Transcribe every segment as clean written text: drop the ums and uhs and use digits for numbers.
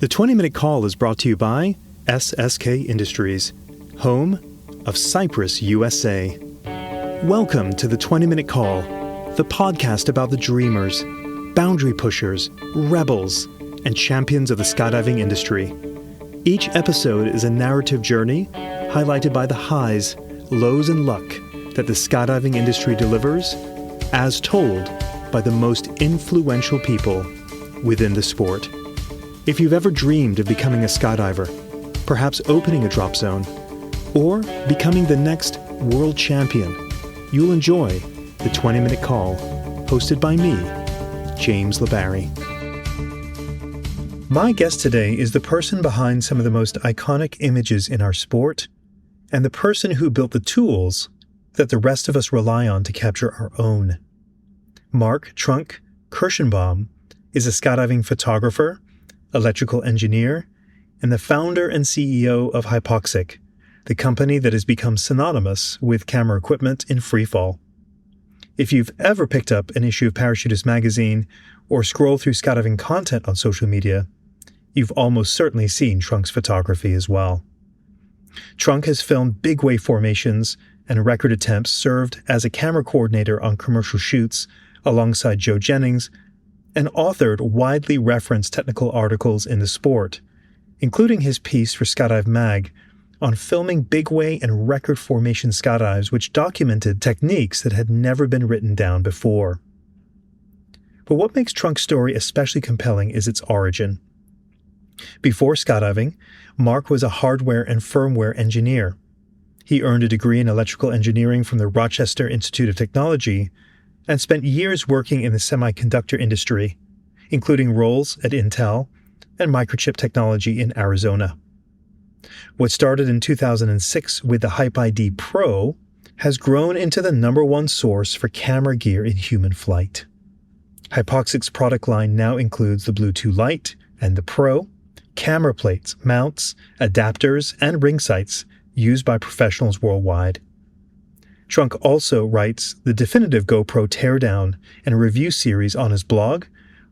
The 20-Minute Call is brought to you by SSK Industries, home of Cyprus, USA. Welcome to the 20-Minute Call, the podcast about the dreamers, boundary pushers, rebels, and champions of the skydiving industry. Each episode is a narrative journey highlighted by the highs, lows, and luck that the skydiving industry delivers, as told by the most influential people within the sport. If you've ever dreamed of becoming a skydiver, perhaps opening a drop zone, or becoming the next world champion, you'll enjoy the 20-Minute Call, hosted by me, James LeBarry. My guest today is the person behind some of the most iconic images in our sport, and the person who built the tools that the rest of us rely on to capture our own. Mark Trunk Kirschenbaum is a skydiving photographer, electrical engineer, and the founder and CEO of Hypoxic, the company that has become synonymous with camera equipment in freefall. If you've ever picked up an issue of Parachutist magazine or scrolled through skydiving content on social media, you've almost certainly seen Trunk's photography as well. Trunk has filmed big wave formations and record attempts, served as a camera coordinator on commercial shoots alongside Joe Jennings, and authored widely referenced technical articles in the sport, including his piece for Skydive Mag on filming big wave and record formation skydives, which documented techniques that had never been written down before. But what makes Trunk's story especially compelling is its origin. Before skydiving, Mark was a hardware and firmware engineer. He earned a degree in electrical engineering from the Rochester Institute of Technology and spent years working in the semiconductor industry, including roles at Intel and microchip technology in Arizona. What started in 2006 with the HypID Pro has grown into the #1 source for camera gear in human flight. Hypoxic's product line now includes the Bluetooth Lite and the Pro, camera plates, mounts, adapters, and ring sights used by professionals worldwide. Trunk also writes the definitive GoPro teardown and review series on his blog,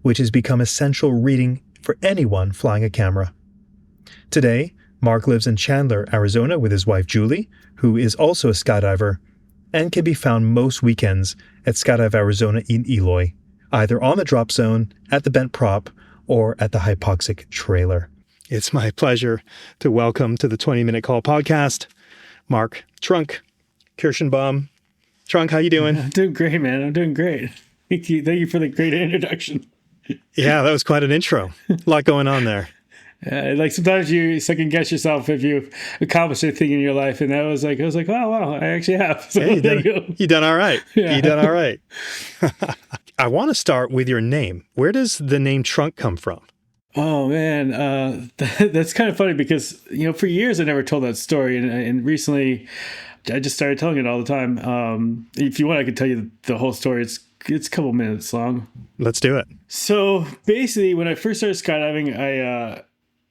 which has become essential reading for anyone flying a camera. Today, Mark lives in Chandler, Arizona with his wife Julie, who is also a skydiver, and can be found most weekends at Skydive Arizona in Eloy, either on the drop zone, at the bent prop, or at the Hypoxic trailer. It's my pleasure to welcome to the 20-Minute Call podcast, Mark Trunk Kirschenbaum. Trunk, how you doing? I'm doing great, man. I'm doing great. Thank you for the great introduction. Yeah, that was quite an intro. A lot going on there. Like sometimes you second guess yourself if you've accomplished anything in your life, and I was like, oh wow, I actually have. So hey, you done all right. Yeah. You done all right. I want to start with your name. Where does the name Trunk come from? Oh man, that's kind of funny because for years I never told that story, and recently I just started telling it all the time. If you want, I could tell you the whole story. It's a couple minutes long. Let's do it. So basically, when I first started skydiving,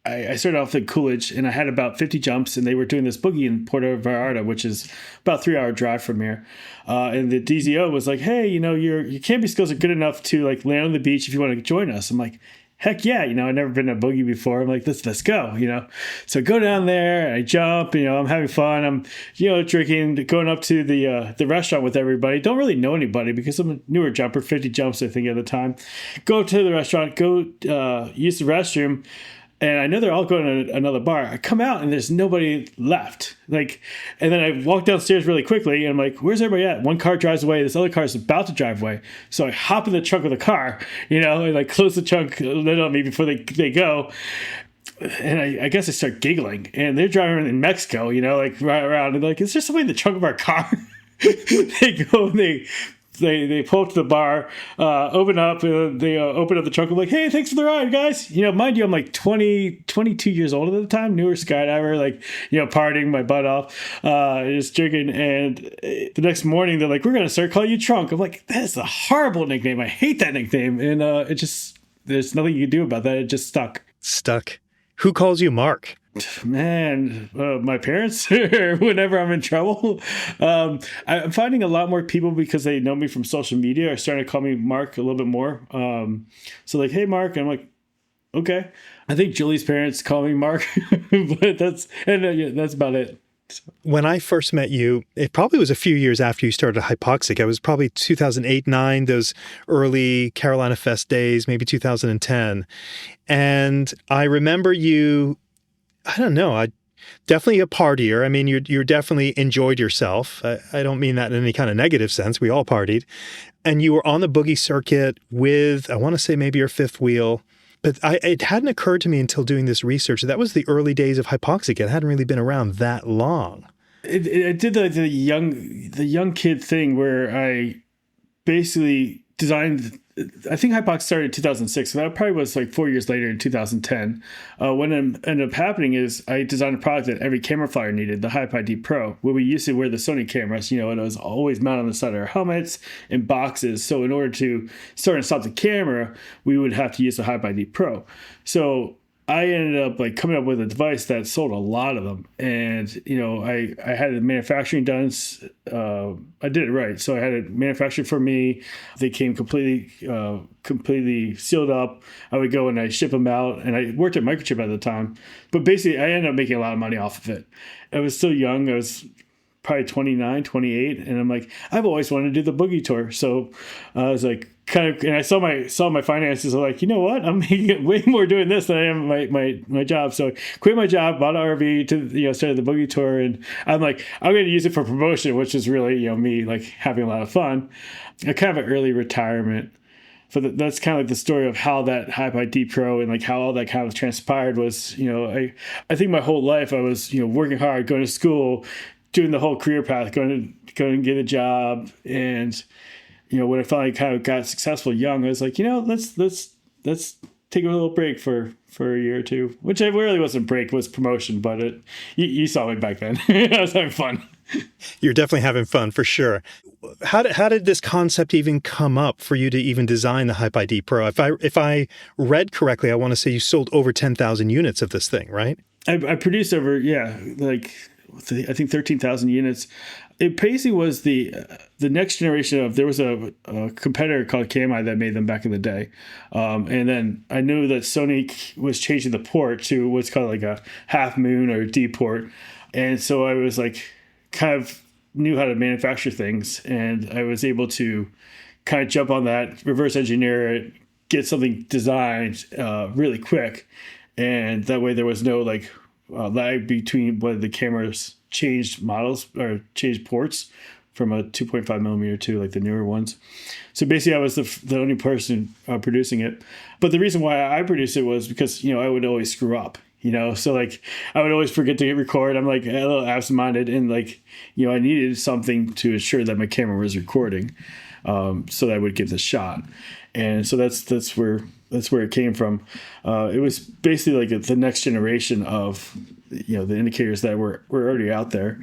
I started off at Coolidge, and I had about 50 jumps, and they were doing this boogie in Puerto Vallarta, which is about a 3-hour drive from here. And the DZO was like, "Hey, your camping skills are good enough to like land on the beach if you want to join us." I'm like, heck yeah, I've never been to a boogie before. I'm like, let's go, So I go down there, I jump, I'm having fun. I'm, drinking, going up to the restaurant with everybody. Don't really know anybody because I'm a newer jumper, 50 jumps, I think, at the time. Go up to the restaurant, go use the restroom. And I know they're all going to another bar. I come out and there's nobody left. And then I walk downstairs really quickly and I'm like, where's everybody at? One car drives away. This other car is about to drive away. So I hop in the trunk of the car, and close the trunk lid on me before they go. And I guess I start giggling. And they're driving in Mexico, right around. And is there somebody in the trunk of our car? They go and they pull up to the bar, open up the trunk. I'm like, hey, thanks for the ride, guys. Mind you, I'm like 22 years old at the time, newer skydiver, partying my butt off, just drinking. And the next morning, they're like, we're going to start calling you Trunk. I'm like, that's a horrible nickname. I hate that nickname. And there's nothing you can do about that. It just stuck. Who calls you Mark? Man, my parents, whenever I'm in trouble. I'm finding a lot more people, because they know me from social media, are starting to call me Mark a little bit more. So like, hey, Mark. And I'm like, okay. I think Julie's parents call me Mark, but that's about it. When I first met you, it probably was a few years after you started Hypoxic. I was probably 2008, 9, those early Carolina Fest days, maybe 2010. And I remember you, I don't know, definitely a partier. I mean, you definitely enjoyed yourself. I don't mean that in any kind of negative sense. We all partied. And you were on the boogie circuit with, I want to say maybe your fifth wheel. But it hadn't occurred to me until doing this research. That was the early days of Hypoxic. It hadn't really been around that long. It did the young kid thing where I basically designed. I think Hypoxic started in 2006, so that probably was like 4 years later in 2010. What ended up happening is I designed a product that every camera flyer needed, the HypID Pro, where we used to wear the Sony cameras, and it was always mounted on the side of our helmets and boxes. So in order to start and stop the camera, we would have to use the HypID Pro. So I ended up coming up with a device that sold a lot of them, and I had the manufacturing done. I did it right, so I had it manufactured for me. They came completely sealed up. I would go and I ship them out, and I worked at Microchip at the time. But basically, I ended up making a lot of money off of it. I was still young. I was probably 29, 28, and I'm like, I've always wanted to do the boogie tour. So I was like, and I saw my finances. I'm like, you know what? I'm making way more doing this than I am my job. So I quit my job, bought an RV to started the boogie tour, and I'm like, I'm going to use it for promotion, which is really me having a lot of fun. A kind of an early retirement. That's kind of the story of how that HypID Pro and how all that kind of transpired was, I think my whole life I was working hard, going to school, doing the whole career path, going to get a job. And, when I finally kind of got successful young, I was like, let's take a little break for a year or two, which I really wasn't break, it was promotion, but you saw me back then. I was having fun. You're definitely having fun for sure. How did this concept even come up for you to even design the HypID Pro? If I read correctly, I want to say you sold over 10,000 units of this thing, right? I produced over, I think 13,000 units. It basically was the next generation of, there was a competitor called KMI that made them back in the day. And then I knew that Sony was changing the port to what's called a half moon or D port. And so I was kind of knew how to manufacture things, and I was able to kind of jump on that, reverse engineer it, get something designed really quick. And that way there was no lag between when the cameras changed models or changed ports from a 2.5 millimeter to the newer ones. So basically I was the only person producing it. But the reason why I produced it was because, I would always screw up, so I would always forget to hit record. I'm a little absent-minded, and I needed something to ensure that my camera was recording, so that I would give the shot. And so that's where it came from. It was basically the next generation of the indicators that were already out there,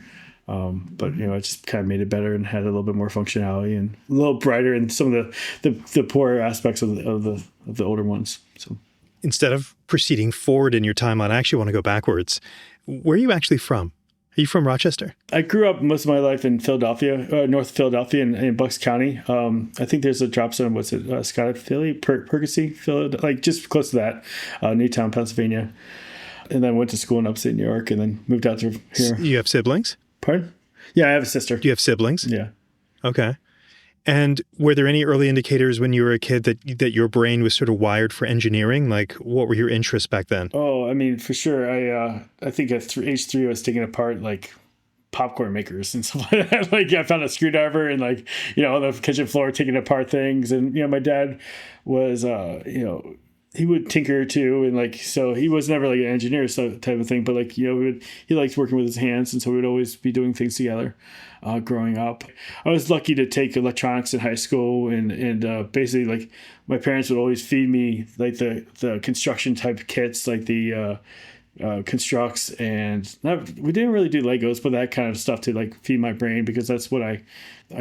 but I just kind of made it better and had a little bit more functionality and a little brighter in some of the poorer aspects of the older ones. So instead of proceeding forward in your timeline, I actually want to go backwards. Where are you actually from? Are you from Rochester? I grew up most of my life in Philadelphia, North Philadelphia, in Bucks County. I think there's a drop zone. What's it? Skydive, Percy, Philadelphia, just close to that, Newtown, Pennsylvania. And then went to school in upstate New York, and then moved out to here. You have siblings? Pardon? Yeah, I have a sister. Do you have siblings? Yeah. Okay. And were there any early indicators when you were a kid that your brain was sort of wired for engineering? What were your interests back then? Oh, I mean, for sure. I think at age 3, I was taking apart popcorn makers and stuff like that. I found a screwdriver and on the kitchen floor taking apart things. And my dad was he would tinker too, and so he was never an engineer type of thing, but he liked working with his hands, and so we would always be doing things together. Growing up, I was lucky to take electronics in high school, and basically my parents would always feed me the construction type kits, the constructs, and we didn't really do Legos, but that kind of stuff to feed my brain, because that's what I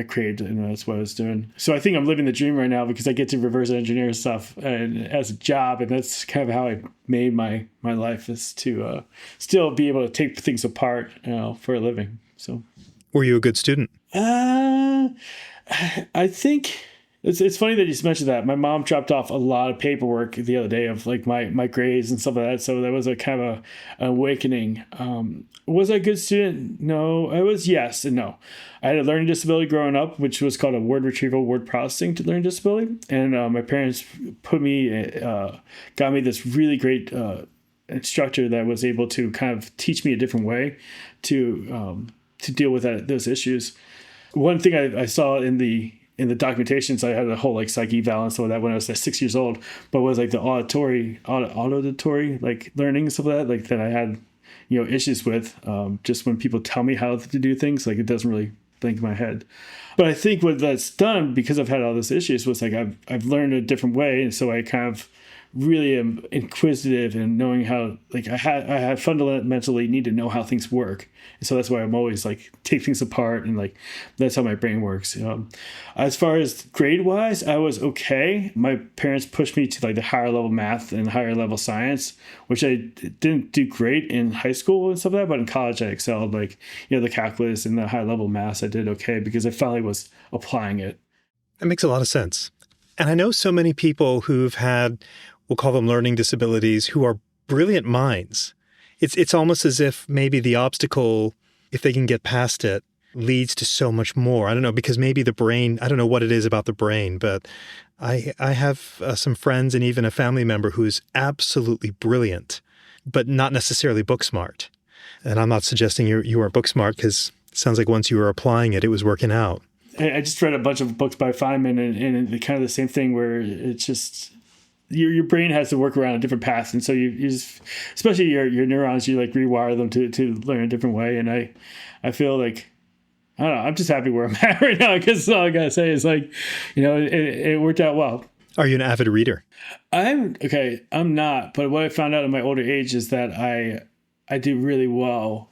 craved, and that's what I was doing. So I think I'm living the dream right now, because I get to reverse engineer stuff and as a job, and that's kind of how I made my life, is to still be able to take things apart for a living. So, were you a good student? I think It's funny that you just mentioned that. My mom dropped off a lot of paperwork the other day of like my grades and stuff like that. So that was a kind of an awakening. Was I a good student? No, I was yes and no. I had a learning disability growing up, which was called a word retrieval, word processing to learning disability. And my parents got me this really great instructor that was able to kind of teach me a different way to deal with those issues. One thing I saw in the documentations, I had a whole like psych eval and stuff like that when I was like 6 years old, but was like the auditory like learning and stuff like that, like that I had, issues with, just when people tell me how to do things, like it doesn't really link in my head. But I think what that's done, because I've had all those issues, was like I've learned a different way. And so I kind of really am inquisitive and knowing how, like I fundamentally need to know how things work. And so that's why I'm always like take things apart, and like that's how my brain works. As far as grade wise, I was okay. My parents pushed me to like the higher level math and higher level science, which I didn't do great in high school and stuff like that, but in college I excelled. Like, the calculus and the high level maths I did okay because I finally was applying it. That makes a lot of sense. And I know so many people who've had, we'll call them learning disabilities, who are brilliant minds. It's almost as if maybe the obstacle, if they can get past it, leads to so much more. I don't know, because maybe the brain, I don't know what it is about the brain, but I have some friends and even a family member who's absolutely brilliant, but not necessarily book smart. And I'm not suggesting you weren't book smart, because it sounds like once you were applying it, it was working out. I just read a bunch of books by Feynman, and kind of the same thing where it's just your brain has to work around a different path, and so you just, especially your neurons, you like rewire them to learn a different way. And I feel like, I don't know, I'm just happy where I'm at right now, because all I gotta say is like, it worked out well. Are you an avid reader? I'm not, but what I found out in my older age is that I do really well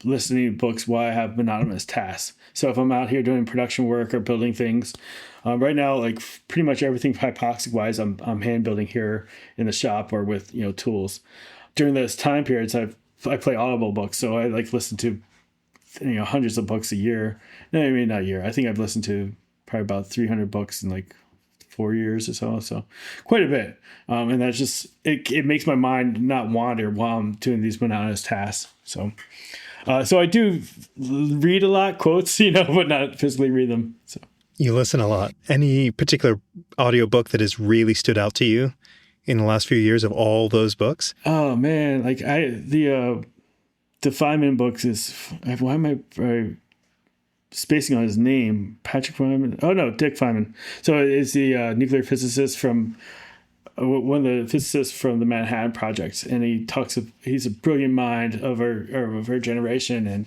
listening to books while I have monotonous tasks. So if I'm out here doing production work or building things, right now, like pretty much everything Hypoxic wise, I'm hand building here in the shop or with tools. During those time periods, I play Audible books, so I like listen to hundreds of books a year. No, I mean not a year. I think I've listened to probably about 300 books in like 4 years or so quite a bit. And that's just it makes my mind not wander while I'm doing these monotonous tasks. So I do read a lot, quotes, but not physically read them. So you listen a lot. Any particular audiobook that has really stood out to you in the last few years of all those books? Oh man, like the Feynman books is, why am I spacing on his name? Patrick Feynman? Oh no, Dick Feynman. So it's the nuclear physicist from one of the physicists from the Manhattan Project, and he's a brilliant mind of our generation, and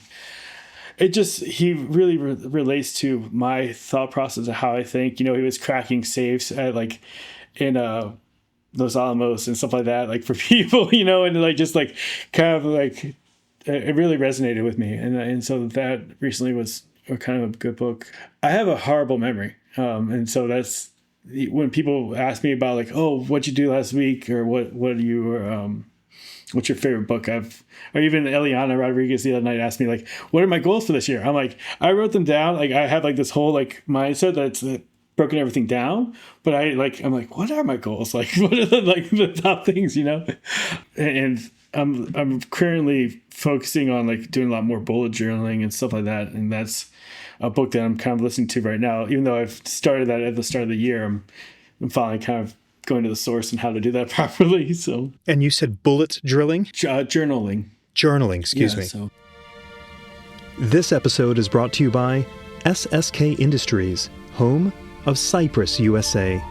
he really relates to my thought process of how I think. He was cracking safes at like in Los Alamos and stuff like that, like for people, and like just like kind of like it really resonated with me, and so that recently was kind of a good book. I have a horrible memory, and so that's when people ask me about like, oh, what'd you do last week, or what's your favorite book? Or even Eliana Rodriguez the other night asked me like, what are my goals for this year? I'm like, I wrote them down. Like I have like this whole like mindset that's broken everything down, but I'm like, what are my goals? Like, what are the top things, And I'm currently focusing on like doing a lot more bullet journaling and stuff like that, and that's a book that I'm kind of listening to right now. Even though I've started that at the start of the year, I'm finally kind of going to the source and how to do that properly. So. And you said bullet drilling? Journaling. Journaling, excuse me. So. This episode is brought to you by SSK Industries, home of Cypress USA.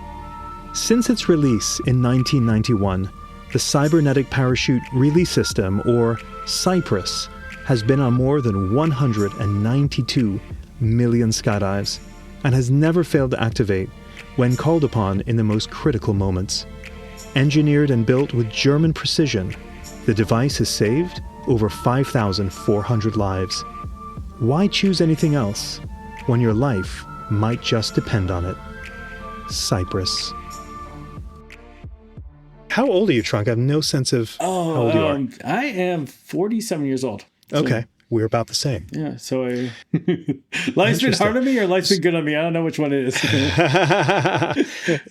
Since its release in 1991, the Cybernetic Parachute Release System, or Cypress, has been on more than 192 million skydives and has never failed to activate when called upon in the most critical moments. Engineered and built with German precision, the device has saved over 5,400 lives. Why choose anything else when your life might just depend on it? Cypress. How old are you, Trunk? I have no sense of how old you are. I am 47 years old. So. Okay. we're about the same. Yeah. So life's been hard on me or life's been good on me. I don't know which one it is.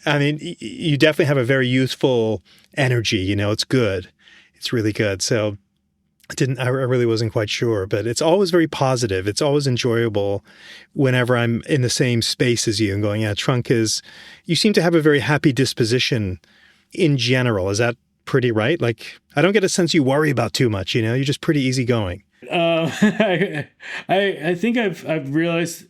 I mean, you definitely have a very youthful energy. You know, it's good. It's really good. So I really wasn't quite sure, but it's always very positive. It's always enjoyable whenever I'm in the same space as you and going, yeah, Trunk you seem to have a very happy disposition in general. Is that pretty right? Like, I don't get a sense you worry about too much, you know, you're just pretty easygoing. I think I've realized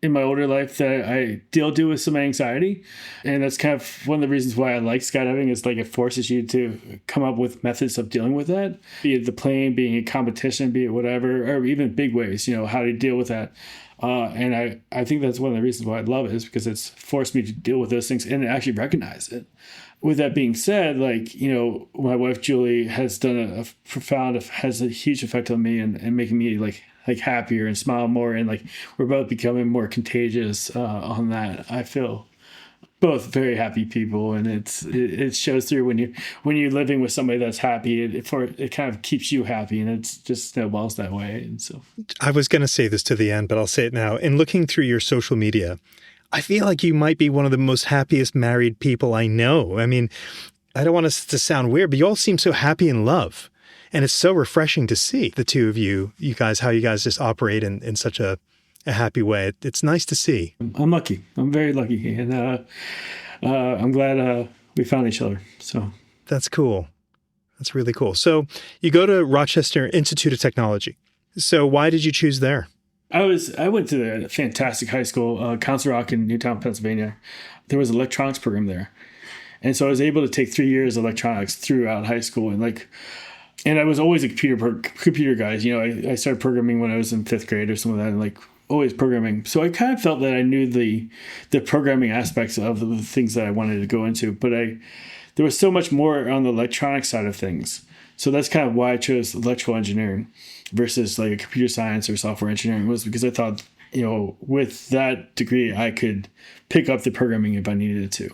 in my older life that I deal with some anxiety, and that's kind of one of the reasons why I like skydiving is like it forces you to come up with methods of dealing with that, be it the plane, being a competition, be it whatever, or even big waves, you know, how to deal with that. And I think that's one of the reasons why I love it is because it's forced me to deal with those things and actually recognize it. With that being said, like, you know, my wife, Julie, has done has a huge effect on me and making me like happier and smile more. And like, we're both becoming more contagious on that. I feel both very happy people. And it shows through when you're living with somebody that's happy, it kind of keeps you happy and it's just snowballs that way. And so I was going to say this to the end, but I'll say it now. In looking through your social media, I feel like you might be one of the most happiest married people I know. I mean, I don't want us to sound weird, but you all seem so happy in love. And it's so refreshing to see the two of you guys, how you guys just operate in such a happy way. It's nice to see. I'm lucky. I'm very lucky. And I'm glad we found each other. So that's cool. That's really cool. So you go to Rochester Institute of Technology. So why did you choose there? I went to a fantastic high school, Council Rock in Newtown, Pennsylvania. There was an electronics program there. And so I was able to take 3 years of electronics throughout high school. And I was always a computer guy. You know, I started programming when I was in 5th grade or something like that, and like always programming. So I kind of felt that I knew the programming aspects of the things that I wanted to go into. But there was so much more on the electronic side of things. So that's kind of why I chose electrical engineering versus like a computer science or software engineering, was because I thought, you know, with that degree, I could pick up the programming if I needed to.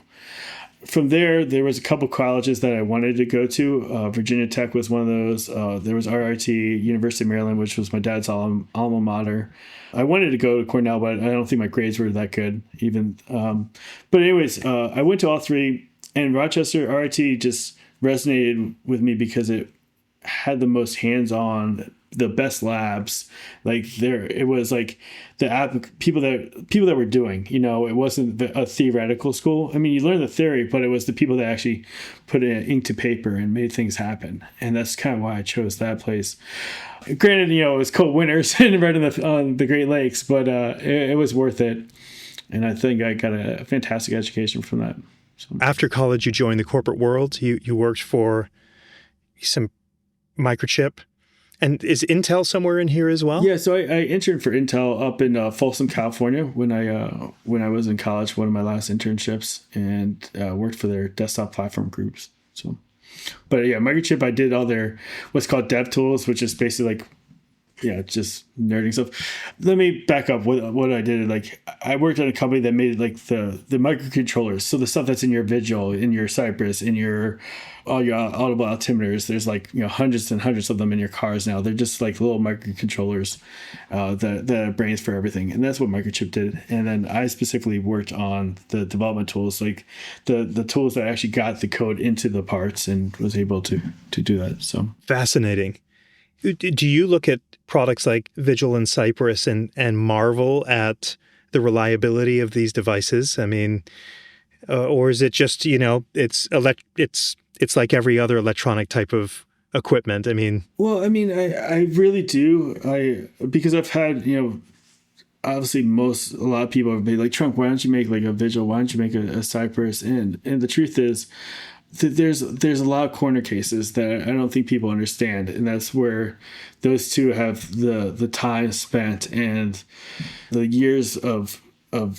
From there was a couple colleges that I wanted to go to. Virginia Tech was one of those. There was RIT, University of Maryland, which was my dad's alma mater. I wanted to go to Cornell, but I don't think my grades were that good even. But anyways, I went to all three, and Rochester RIT just resonated with me because it had the most hands-on, the best labs. Like it was like people that were doing, you know, it wasn't a theoretical school. I mean, you learn the theory, but it was the people that actually put ink to paper and made things happen. And that's kind of why I chose that place. Granted, you know, it was cold winters and right on the Great Lakes, but it was worth it. And I think I got a fantastic education from that. So. After college, you joined the corporate world. You worked for some microchip. And is Intel somewhere in here as well? Yeah, so I interned for Intel up in Folsom, California when I was in college, one of my last internships, and worked for their desktop platform groups. So, but yeah, microchip, I did all their what's called dev tools, which is basically like, yeah, just nerding stuff. Let me back up what I did. Like, I worked at a company that made like the microcontrollers. So the stuff that's in your Vigil, in your Cypress, in all your audible altimeters. There's like, you know, hundreds and hundreds of them in your cars now. They're just like little microcontrollers that brains for everything. And that's what Microchip did. And then I specifically worked on the development tools, like the tools that actually got the code into the parts and was able to do that. So fascinating. Do you look at products like Vigil and Cypress and marvel at the reliability of these devices? I mean, or is it just, you know, it's like every other electronic type of equipment? I mean, well, I mean, I really do. Because I've had, you know, obviously a lot of people have been like, Trunk, why don't you make like a Vigil? Why don't you make a Cypress? And the truth is, there's a lot of corner cases that I don't think people understand, and that's where those two have the time spent and the years of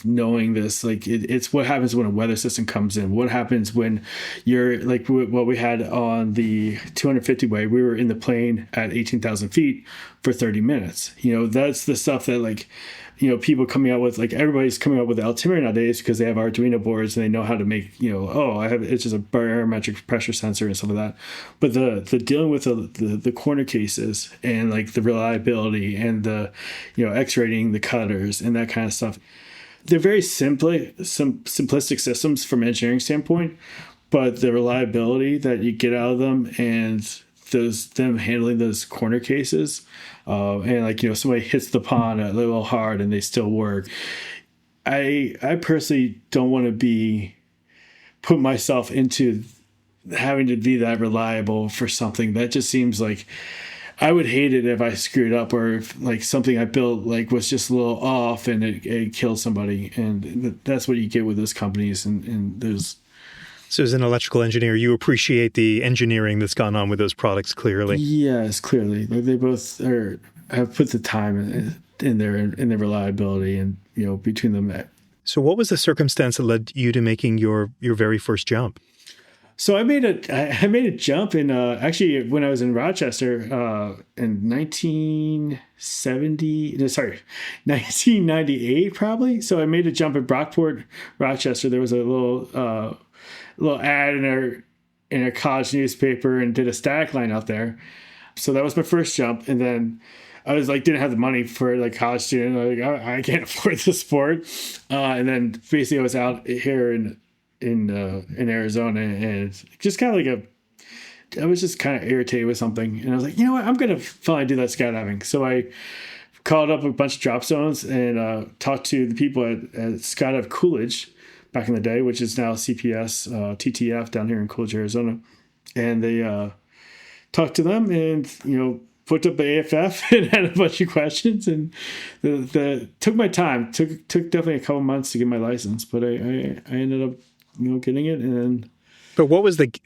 knowing this. Like it's what happens when a weather system comes in. What happens when you're like what we had on the 250 way. We were in the plane at 18,000 feet for 30 minutes. You know, that's the stuff that like people coming out with, like, everybody's coming out with altimeter nowadays because they have Arduino boards and they know how to make, it's just a barometric pressure sensor and stuff like that. But the dealing with the corner cases and like the reliability and the, X-rating the cutters and that kind of stuff, they're very simplistic systems from an engineering standpoint, but the reliability that you get out of them and them handling those corner cases, and like, somebody hits the pond a little hard and they still work. I personally don't want to put myself into having to be that reliable for something. That just seems like I would hate it if I screwed up, or if like something I built like was just a little off and it killed somebody. And that's what you get with those companies. And there's. So as an electrical engineer, you appreciate the engineering that's gone on with those products, clearly. Yes, clearly. Like, they both have put the time in their reliability, and, between them. So what was the circumstance that led you to making your very first jump? So I made a jump in actually when I was in Rochester in 1998 probably. So I made a jump at Brockport, Rochester. There was a little ad in our college newspaper, and did a static line out there. So that was my first jump. And then I was like, didn't have the money for like college student. Like, I can't afford the sport. And then basically I was out here in Arizona, and just kind of like I was just kind of irritated with something. And I was like, you know what, I'm going to finally do that skydiving. So I called up a bunch of drop zones and talked to the people at Skydive Coolidge back in the day, which is now CPS TTF down here in Coolidge, Arizona. And they talked to them and, put up the AFF and had a bunch of questions, and took my time. Took definitely a couple months to get my license, but I ended up, getting it. And then. But what was it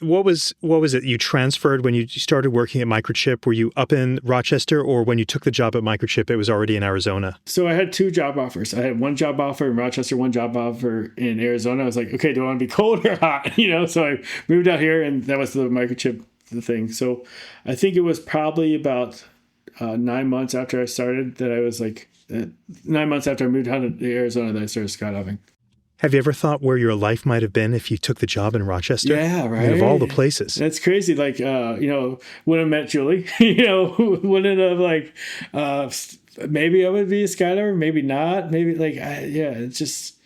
you transferred when you started working at Microchip? Were you up in Rochester, or when you took the job at Microchip, it was already in Arizona? So I had two job offers. I had one job offer in Rochester, one job offer in Arizona. I was like, okay, do I want to be cold or hot? So I moved out here, and that was the Microchip thing. So I think it was probably about 9 months after I started that I was like, 9 months after I moved out to Arizona that I started skydiving. Have you ever thought where your life might have been if you took the job in Rochester? Yeah, right. I mean, of all the places. That's crazy. Like, when I met Julie, wouldn't have like, maybe I would be a skydiver, maybe not. Maybe like, it's just,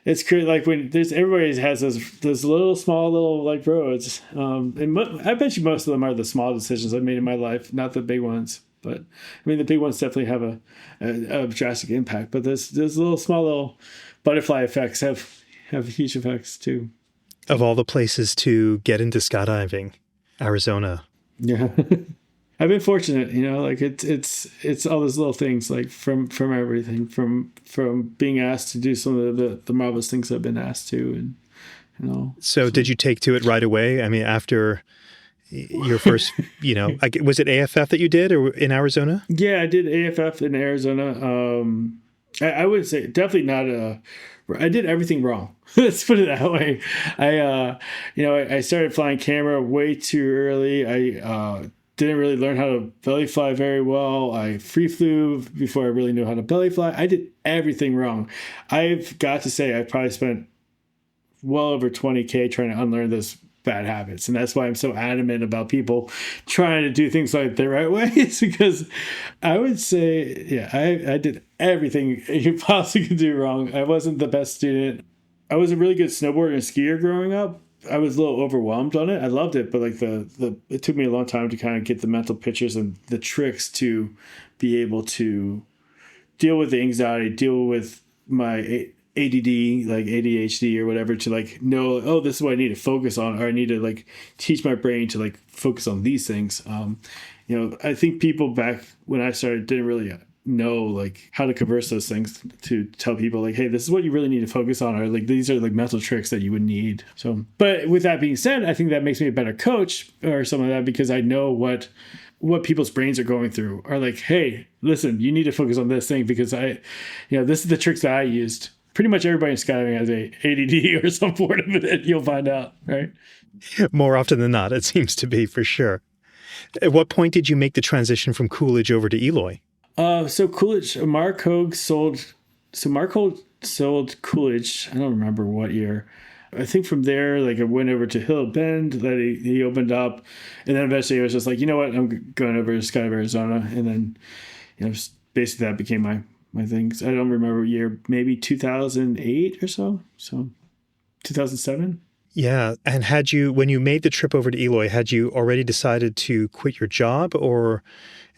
it's crazy. Like when everybody has those little, small little like roads. And I bet you most of them are the small decisions I've made in my life, not the big ones. But I mean, the big ones definitely have a drastic impact. But those little, small little butterfly effects have huge effects too. Of all the places to get into skydiving, Arizona. Yeah. I've been fortunate, like it's all those little things, like from everything, from being asked to do some of the marvelous things I've been asked to, and So did you take to it right away? I mean, after your first, was it AFF that you did, or in Arizona? Yeah, I did AFF in Arizona. I would say definitely not I did everything wrong. Let's put it that way. I started flying camera way too early. I didn't really learn how to belly fly very well. I free flew before I really knew how to belly fly. I did everything wrong. I've got to say I probably spent well over $20,000 trying to unlearn those bad habits. And that's why I'm so adamant about people trying to do things like the right way. It's because I would say, I did everything you possibly could do wrong. I wasn't the best student. I was a really good snowboarder and skier growing up. I was a little overwhelmed on it. I loved it, but like it took me a long time to kind of get the mental pictures and the tricks to be able to deal with the anxiety, deal with my ADD, like ADHD or whatever, to like know, oh, this is what I need to focus on, or I need to like teach my brain to like focus on these things. I think people back when I started didn't really know like how to converse those things to tell people like, hey, this is what you really need to focus on, or like these are like mental tricks that you would need. So, but with that being said, I think that makes me a better coach or something like that, because I know what people's brains are going through, are like, hey, listen, you need to focus on this thing, because this is the tricks that I used. Pretty much everybody in skydiving has a ADD or some form of it, you'll find out, right? More often than not, it seems to be, for sure. At what point did you make the transition from Coolidge over to Eloy? So Coolidge, Mark Hogue sold Coolidge. I don't remember what year. I think from there, like I went over to Hill Bend that he opened up, and then eventually I was just like, you know what, I'm going over to Skydive Arizona, and then basically that became my things. I don't remember what year, maybe 2008 or so 2007. Yeah. And when you made the trip over to Eloy, had you already decided to quit your job, or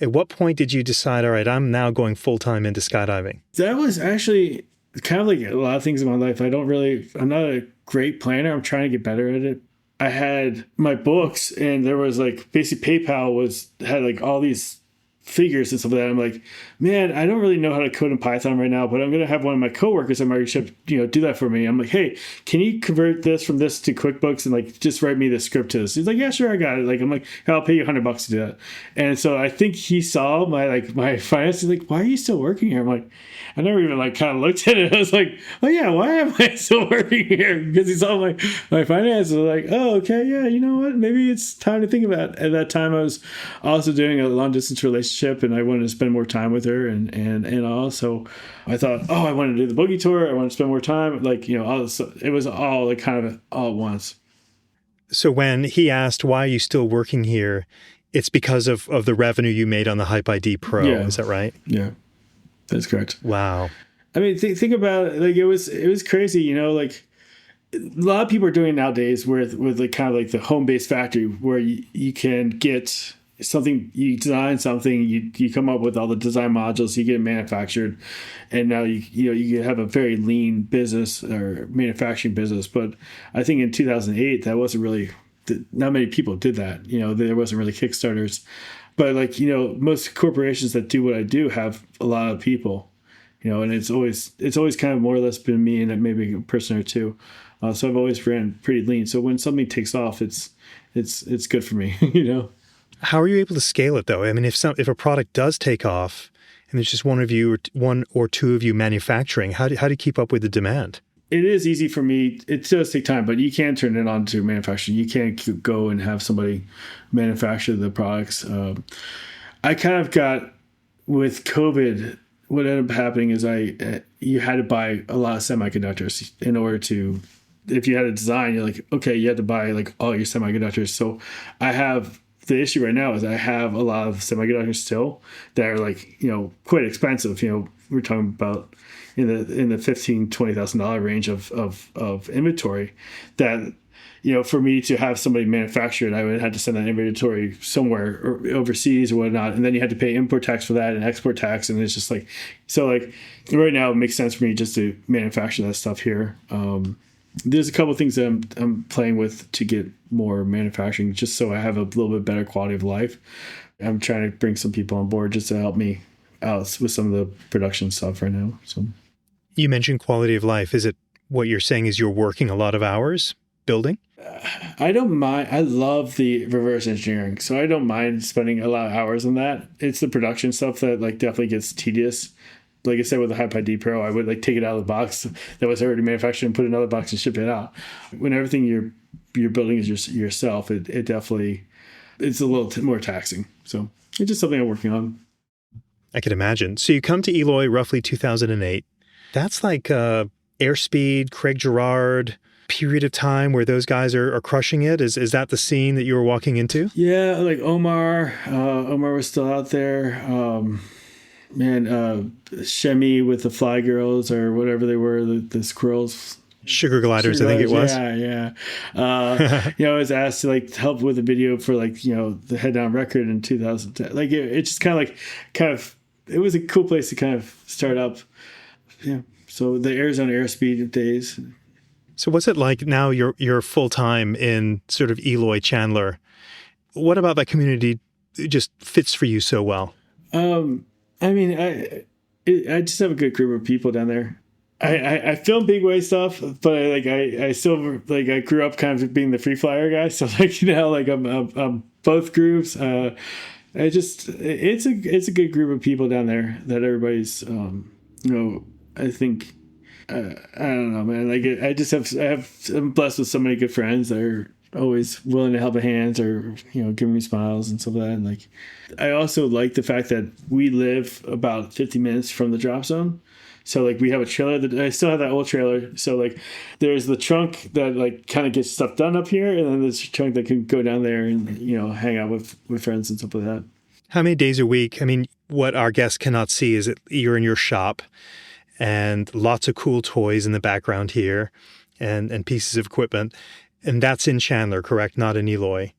at what point did you decide, all right, I'm now going full time into skydiving? That was actually kind of like a lot of things in my life. I'm not a great planner. I'm trying to get better at it. I had my books, and there was like basically PayPal had like all these figures and stuff like that. I'm like, man, I don't really know how to code in Python right now, but I'm going to have one of my coworkers at my ship, do that for me. I'm like, hey, can you convert this from this to QuickBooks and like just write me the script to this? He's like, yeah, sure, I got it. Like, I'm like, I'll pay you $100 to do that. And so I think he saw my finances. He's like, why are you still working here? I'm like, I never even like kind of looked at it. I was like, oh yeah, why am I still working here? Because he saw my finances. I was like, oh, okay, yeah, you know what? Maybe it's time to think about it. At that time, I was also doing a long distance relationship, and I wanted to spend more time with her, and all. So I thought, oh, I want to do the boogie tour. I want to spend more time. Like, it was all like kind of all at once. So when he asked, why are you still working here? It's because of the revenue you made on the Hype ID Pro. Yeah. Is that right? Yeah. That's correct. Wow. I mean, think about it. Like it was crazy, like a lot of people are doing nowadays with like kind of like the home based factory where you can get something, you design something, you come up with all the design modules, you get it manufactured, and now you have a very lean business or manufacturing business. But I think in 2008 that wasn't really, not many people did that. There wasn't really Kickstarters. But like, most corporations that do what I do have a lot of people, and it's always kind of more or less been me and maybe a person or two. So I've always ran pretty lean. So when something takes off, it's good for me, How are you able to scale it though? I mean, if a product does take off and there's just one or two of you manufacturing, how do you keep up with the demand? It is easy for me. It does take time, but you can turn it on to manufacturing. You can't go and have somebody manufacture the products. I kind of got, with COVID, what ended up happening is you had to buy a lot of semiconductors in order to, if you had a design, you're like, okay, you had to buy like all your semiconductors. So the issue right now is I have a lot of semiconductors still that are like, quite expensive. We're talking about in the $15,000-$20,000 range of inventory that, for me to have somebody manufacture it, I would have to send that inventory somewhere or overseas or whatnot. And then you had to pay import tax for that and export tax. And it's just like, so like right now it makes sense for me just to manufacture that stuff here. There's a couple of things that I'm playing with to get more manufacturing, just so I have a little bit better quality of life. I'm trying to bring some people on board just to help me out with some of the production stuff right now. So you mentioned quality of life. Is it what you're saying is you're working a lot of hours building? I don't mind. I love the reverse engineering, so I don't mind spending a lot of hours on that. It's the production stuff that like definitely gets tedious. Like I said, with the Hype ID Pro, I would like take it out of the box that was already manufactured and put it in another box and ship it out. When everything you're building is yourself, it definitely, it's a little more taxing. So it's just something I'm working on. I can imagine. So you come to Eloy roughly 2008. That's like Airspeed, Craig Girard period of time where those guys are crushing it. Is that the scene that you were walking into? Yeah, like Omar was still out there. Shemi with the Fly Girls or whatever they were, the squirrels. Sugar gliders, I think it was. Yeah. I was asked to like help with a video for like, the Head Down record in 2010. Like it just kind of, it was a cool place to kind of start up. Yeah. So the Arizona Airspeed days. So what's it like now you're full time in sort of Eloy Chandler? What about that community just fits for you so well? I just have a good group of people down there. I film big wave stuff, but I still like I grew up kind of being the free flyer guy. So like I'm both groups. It's a good group of people down there that everybody's I think I don't know, man. Like I'm blessed with so many good friends that are always willing to help a hand or, giving me smiles and stuff like that. And like, I also like the fact that we live about 50 minutes from the drop zone. So like we have a trailer that I still have that old trailer. So like there's the trunk that like kind of gets stuff done up here. And then there's a trunk that can go down there and, hang out with friends and stuff like that. How many days a week? I mean, what our guests cannot see is that you're in your shop and lots of cool toys in the background here and pieces of equipment. And that's in Chandler, correct? Not in Eloy.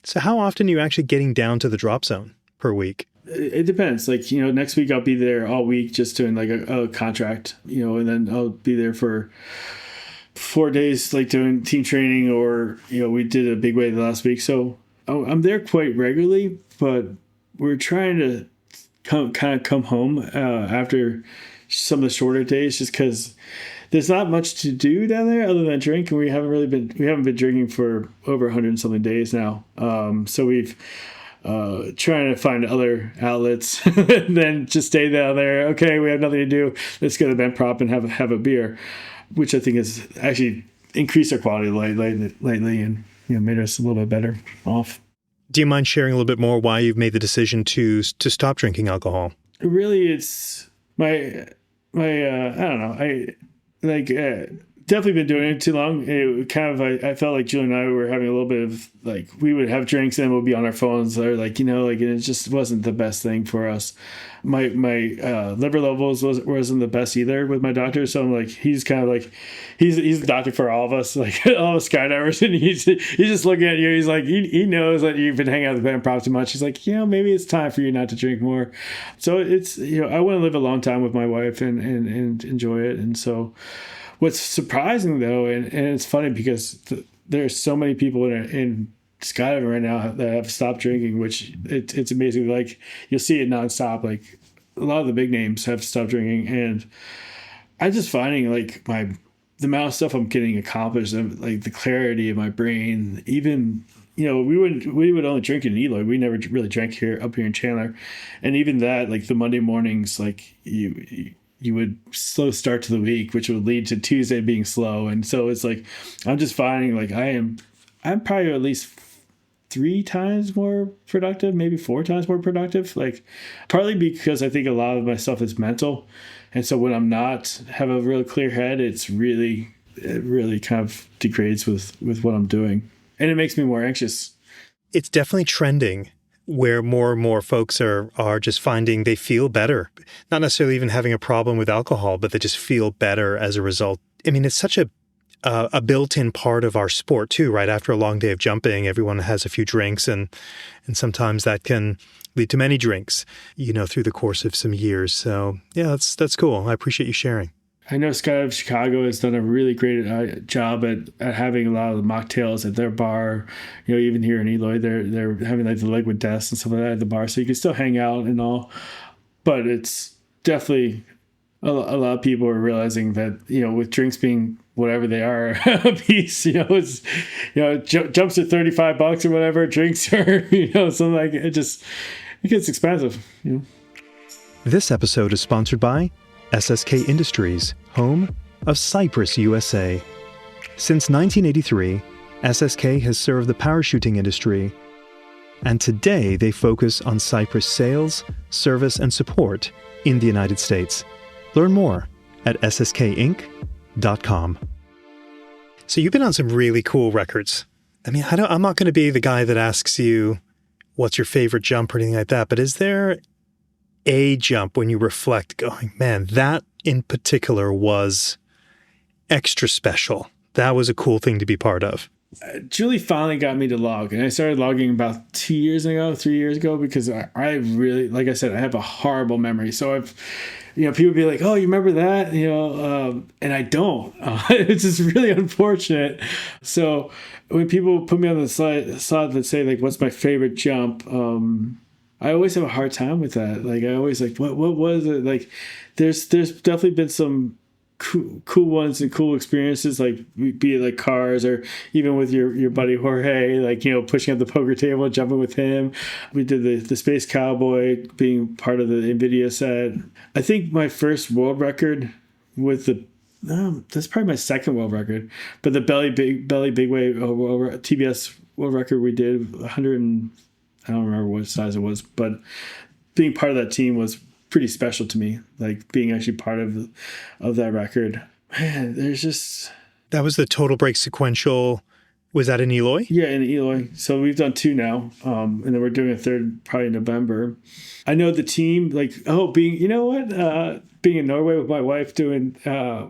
So how often are you actually getting down to the drop zone per week? It depends. Like, next week I'll be there all week just doing like a contract, and then I'll be there for 4 days, like doing team training or, we did a big wave last week. So I'm there quite regularly, but we're trying to come home after some of the shorter days just because there's not much to do down there other than drink. And we haven't been drinking for over 100 and something days now. So we've, trying to find other outlets and then just stay down there. Okay, we have nothing to do. Let's go to the bent prop and have a beer, which I think has actually increased our quality lately and made us a little bit better off. Do you mind sharing a little bit more why you've made the decision to stop drinking alcohol? Really, it's my I don't know. I like definitely been doing it too long. It kind of, I felt like Julie and I were having a little bit of like, we would have drinks and we'll be on our phones or like, and it just wasn't the best thing for us. My liver levels wasn't the best either with my doctor. So I'm like, he's kind of like, he's the doctor for all of us, like all the skydivers. And he's just looking at you. He's like, he knows that you've been hanging out with the band prop too much. He's like, maybe it's time for you not to drink more. So it's, I want to live a long time with my wife and enjoy it. And so, what's surprising, though, and it's funny because there's so many people in skydiving right now that have stopped drinking, which it's amazing. Like, you'll see it nonstop. Like, a lot of the big names have stopped drinking. And I'm just finding, like, the amount of stuff I'm getting accomplished, and, like, the clarity of my brain, even... we would only drink in Eloy. We never really drank up here in Chandler. And even that, like, the Monday mornings, like, you would slow start to the week, which would lead to Tuesday being slow. And so it's like, I'm just finding like I'm probably at least 3 times more productive, maybe 4 times more productive. Like partly because I think a lot of my stuff is mental. And so when I'm not have a real clear head, it really kind of degrades with what I'm doing. And it makes me more anxious. It's definitely trending where more and more folks are just finding they feel better, not necessarily even having a problem with alcohol, but they just feel better as a result. I mean, it's such a built-in part of our sport too, right? After a long day of jumping, everyone has a few drinks and sometimes that can lead to many drinks, through the course of some years. So yeah, that's cool. I appreciate you sharing. I know Skydive Chicago has done a really great job at having a lot of the mocktails at their bar. Even here in Eloy, they're having like the liquid deaths and stuff like that at the bar, so you can still hang out and all. But it's definitely a lot of people are realizing that with drinks being whatever they are a piece, it's jumps are $35 or whatever. Drinks are something like it gets expensive. This episode is sponsored by SSK Industries, home of Cypress, USA. Since 1983, SSK has served the parachuting industry, and today they focus on Cypress sales, service, and support in the United States. Learn more at sskinc.com. So you've been on some really cool records. I mean, I'm not going to be the guy that asks you what's your favorite jump or anything like that, but is there a jump when you reflect going, man, that in particular was extra special? That was a cool thing to be part of. Julie finally got me to log, and I started logging about 3 years ago, because I really, like I said, I have a horrible memory. So I've, people be like, oh, you remember that? And I don't. It's just really unfortunate. So when people put me on the slide that say like, what's my favorite jump? I always have a hard time with that. Like I always like, what was it? Like there's definitely been some cool ones and cool experiences, like be it like cars or even with your buddy Jorge, like, pushing up the poker table, jumping with him. We did the Space Cowboy, being part of the NVIDIA set. I think my first world record with the That's probably my second world record. But the belly big wave TBS world record we did 100 and I don't remember what size it was, but being part of that team was pretty special to me. Like being actually part of that record. Man, there's just That was the total break sequential. Was that in Eloy? Yeah, in Eloy. So we've done 2 now, and then we're doing a third probably in November. I know the team, being in Norway with my wife doing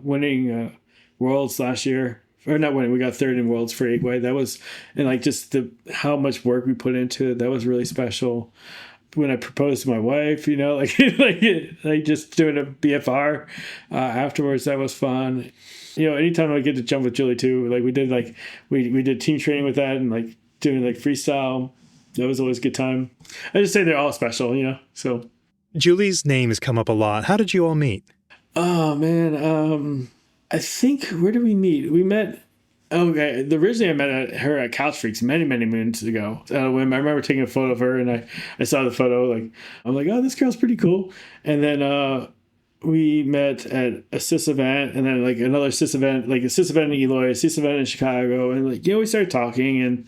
winning Worlds last year, or not winning, we got third in Worlds for 8-way. That was, and like just how much work we put into it, that was really special. When I proposed to my wife, like just doing a BFR afterwards, that was fun. Anytime I get to jump with Julie too, like we did team training with that and like doing like freestyle. That was always a good time. I just say they're all special, so. Julie's name has come up a lot. How did you all meet? Oh man. I think, where did we meet? We met, originally I met her at Couch Freaks many, many moons ago. When I remember taking a photo of her and I saw the photo, like, I'm like, oh, this girl's pretty cool. And then, we met at a CIS event and then like another CIS event, like a CIS event in Eloy, a CIS event in Chicago. And like, we started talking and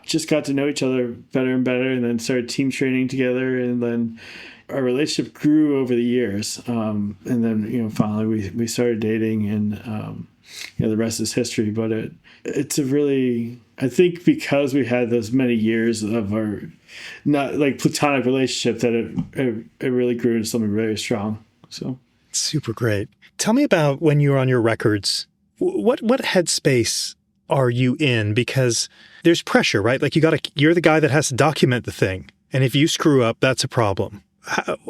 just got to know each other better and better and then started team training together. And then our relationship grew over the years. And then, finally we started dating and, the rest is history. But it's a really, I think because we had those many years of our not like platonic relationship that it really grew into something very strong. So. Super great. Tell me about when you were on your records. What headspace are you in? Because there's pressure, right? Like you're the guy that has to document the thing. And if you screw up, that's a problem.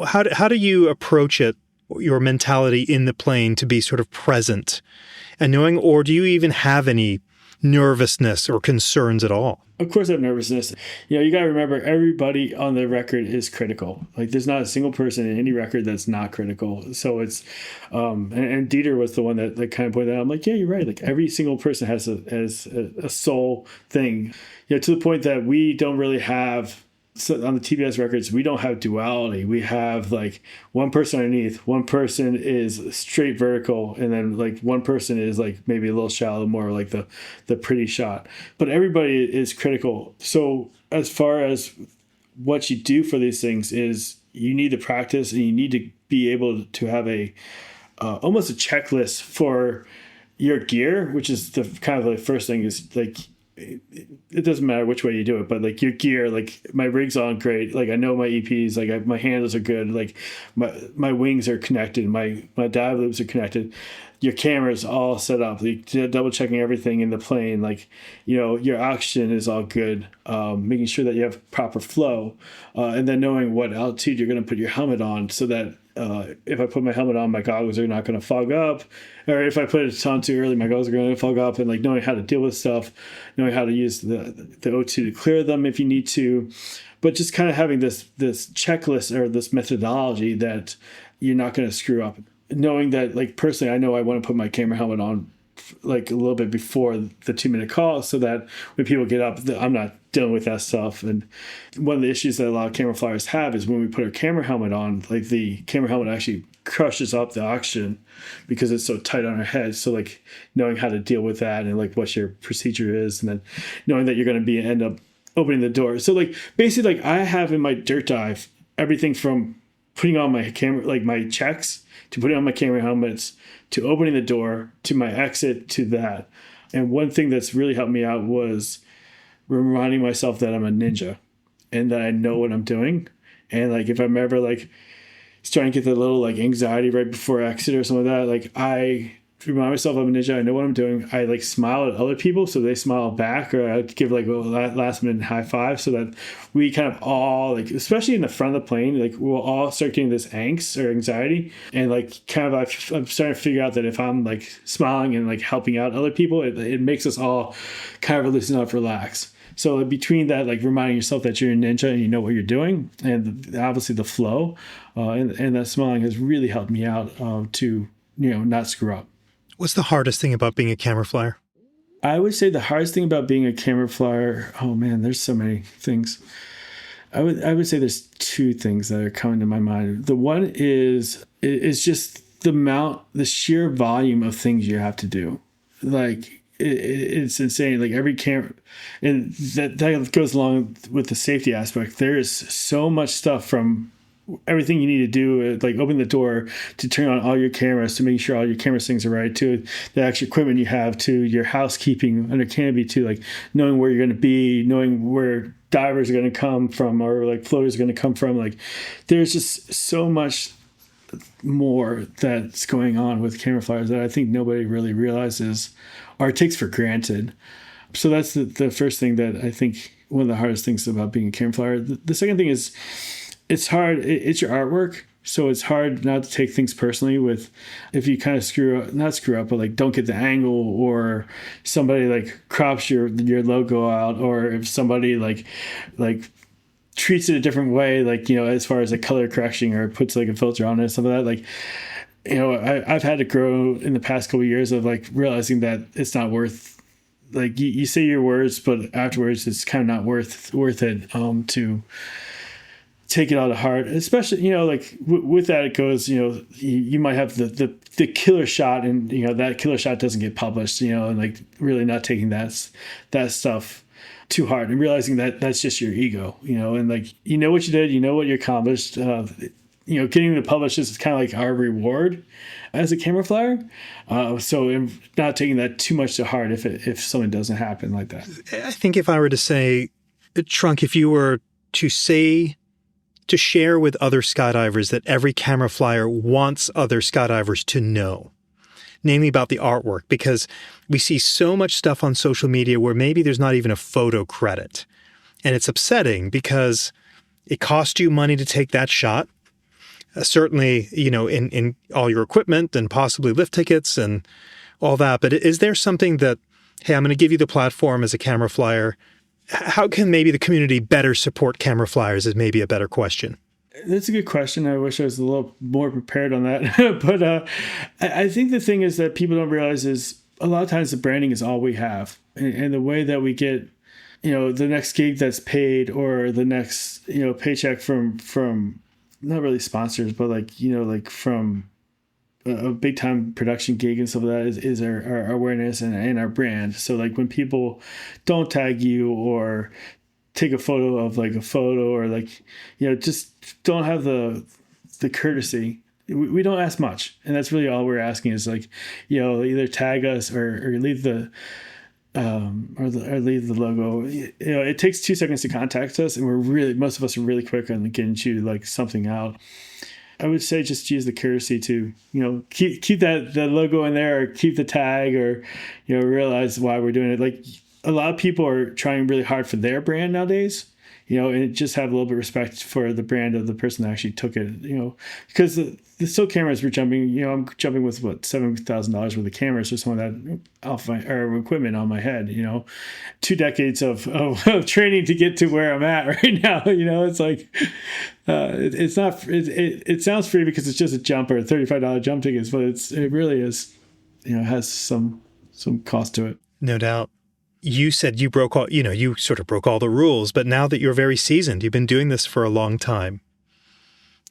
How do you approach it, your mentality in the plane to be sort of present and knowing, or do you even have any nervousness or concerns at all? Of course I have nervousness. You got to remember everybody on the record is critical. Like there's not a single person in any record that's not critical. So it's, and Dieter was the one that kind of pointed out, I'm like, yeah, you're right. Like every single person has a soul thing, to the point that we don't really have, so on the TBS records, we don't have duality. We have like one person underneath, one person is straight vertical, and then like one person is like maybe a little shallow, more like the pretty shot. But everybody is critical. So as far as what you do for these things is you need to practice and you need to be able to have a almost a checklist for your gear, which is the kind of the first thing is like, it doesn't matter which way you do it, but like your gear, like my rig's on great. Like I know my EPs, like my handles are good. Like my wings are connected. My dive loops are connected. Your camera's all set up. You're double checking everything in the plane. Like, your oxygen is all good. Making sure that you have proper flow. And then knowing what altitude you're going to put your helmet on so that if I put my helmet on, my goggles are not going to fog up. Or if I put it on too early, my goggles are going to fog up. And like knowing how to deal with stuff, knowing how to use the O2 to clear them if you need to. But just kind of having this checklist or this methodology that you're not going to screw up. Knowing that, like personally, I know I want to put my camera helmet on like a little bit before the 2-minute call so that when people get up, I'm not dealing with that stuff. And one of the issues that a lot of camera flyers have is when we put our camera helmet on, like the camera helmet actually crushes up the oxygen because it's so tight on our head. So like knowing how to deal with that and like what your procedure is, and then knowing that you're going to end up opening the door. So like basically like I have in my dirt dive everything from putting on my camera, like my checks, to putting on my camera helmets, to opening the door, to my exit, to that. And one thing that's really helped me out was reminding myself that I'm a ninja and that I know what I'm doing. And like if I'm ever like starting to get that little like anxiety right before exit or something like that, like I remind myself I'm a ninja, I know what I'm doing. I like smile at other people so they smile back, or I give like a last minute high five so that we kind of all like, especially in the front of the plane, like we'll all start getting this angst or anxiety. And like kind of I'm starting to figure out that if I'm like smiling and like helping out other people, it makes us all kind of loosen up, relax. So between that, like reminding yourself that you're a ninja and you know what you're doing, and obviously the flow and that smiling has really helped me out to not screw up. What's the hardest thing about being a camera flyer? I would say the hardest thing about being a camera flyer, oh man, there's so many things. I would say there's 2 things that are coming to my mind. The one is just the sheer volume of things you have to do. Like it's insane. Like every camera, and that goes along with the safety aspect. There is so much stuff, from everything you need to do, like open the door to turn on all your cameras, to make sure all your camera things are right, to the extra equipment you have, to your housekeeping under canopy, to like knowing where you're going to be, knowing where divers are going to come from, or like floaters are going to come from. Like there's just so much more that's going on with camera flyers that I think nobody really realizes or takes for granted. So that's the first thing that I think one of the hardest things about being a camera flyer. The second thing is it's hard. It's your artwork. So it's hard not to take things personally with, if you kind of not screw up, but like don't get the angle, or somebody like crops your logo out, or if somebody like treats it a different way, like, you know, as far as like color correction, or puts like a filter on it, some of that, like, you know, I've had to grow in the past couple of years of like realizing that it's not worth, like you say your words, but afterwards it's kind of not worth it to take it all to heart, especially, you know, like with that it goes, you know, you might have the killer shot, and you know that killer shot doesn't get published, you know, and like really not taking that stuff too hard, and realizing that that's just your ego, you know, and like, you know what you did, you know what you accomplished, you know, getting the published is kind of like our reward as a camera flyer. So I'm not taking that too much to heart if something doesn't happen like that. I think if I were to say, Trunk, if you were to share with other skydivers that every camera flyer wants other skydivers to know, namely about the artwork, because we see so much stuff on social media where maybe there's not even a photo credit. And it's upsetting because it cost you money to take that shot. Certainly, you know, in all your equipment and possibly lift tickets and all that. But is there something that, hey, I'm going to give you the platform as a camera flyer. How can maybe the community better support camera flyers is maybe a better question. That's a good question. I wish I was a little more prepared on that. But I think the thing is that people don't realize is a lot of times the branding is all we have. And the way that we get, you know, the next gig that's paid, or the next, you know, paycheck from not really sponsors, but like, you know, like from a big time production gig and stuff like that is our awareness and our brand. So like when people don't tag you or take a photo of like a photo, or like, you know, just don't have the courtesy. We don't ask much, and that's really all we're asking is like, you know, either tag us or leave the leave the logo. You know, it takes 2 seconds to contact us, and most of us are really quick on getting you like something out. I would say just use the courtesy to, you know, keep that logo in there, or keep the tag, or, you know, realize why we're doing it. Like a lot of people are trying really hard for their brand nowadays, you know, and just have a little bit of respect for the brand of the person that actually took it, you know, because the still cameras we're jumping, you know, I'm jumping with what, $7,000 worth of cameras or some of that or equipment on my head, you know, 2 decades of training to get to where I'm at right now. You know, it's like, it's not, it sounds free because it's just a jump or $35 jump tickets, but it really is, you know, has some cost to it. No doubt. You said you you sort of broke all the rules, but now that you're very seasoned, you've been doing this for a long time.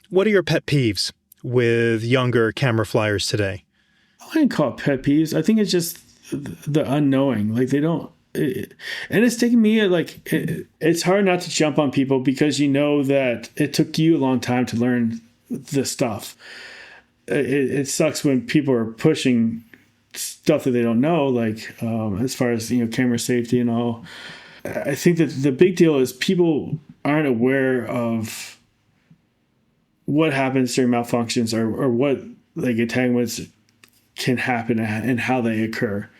What are your pet peeves with younger camera flyers today? I wouldn't call it pet peeves. I think it's just the unknowing. Like they don't, and it's taken me it's hard not to jump on people because you know that it took you a long time to learn the stuff. It sucks when people are pushing stuff that they don't know, like as far as, you know, camera safety and all. I think that the big deal is people aren't aware of what happens during malfunctions, or what like entanglements can happen and how they occur.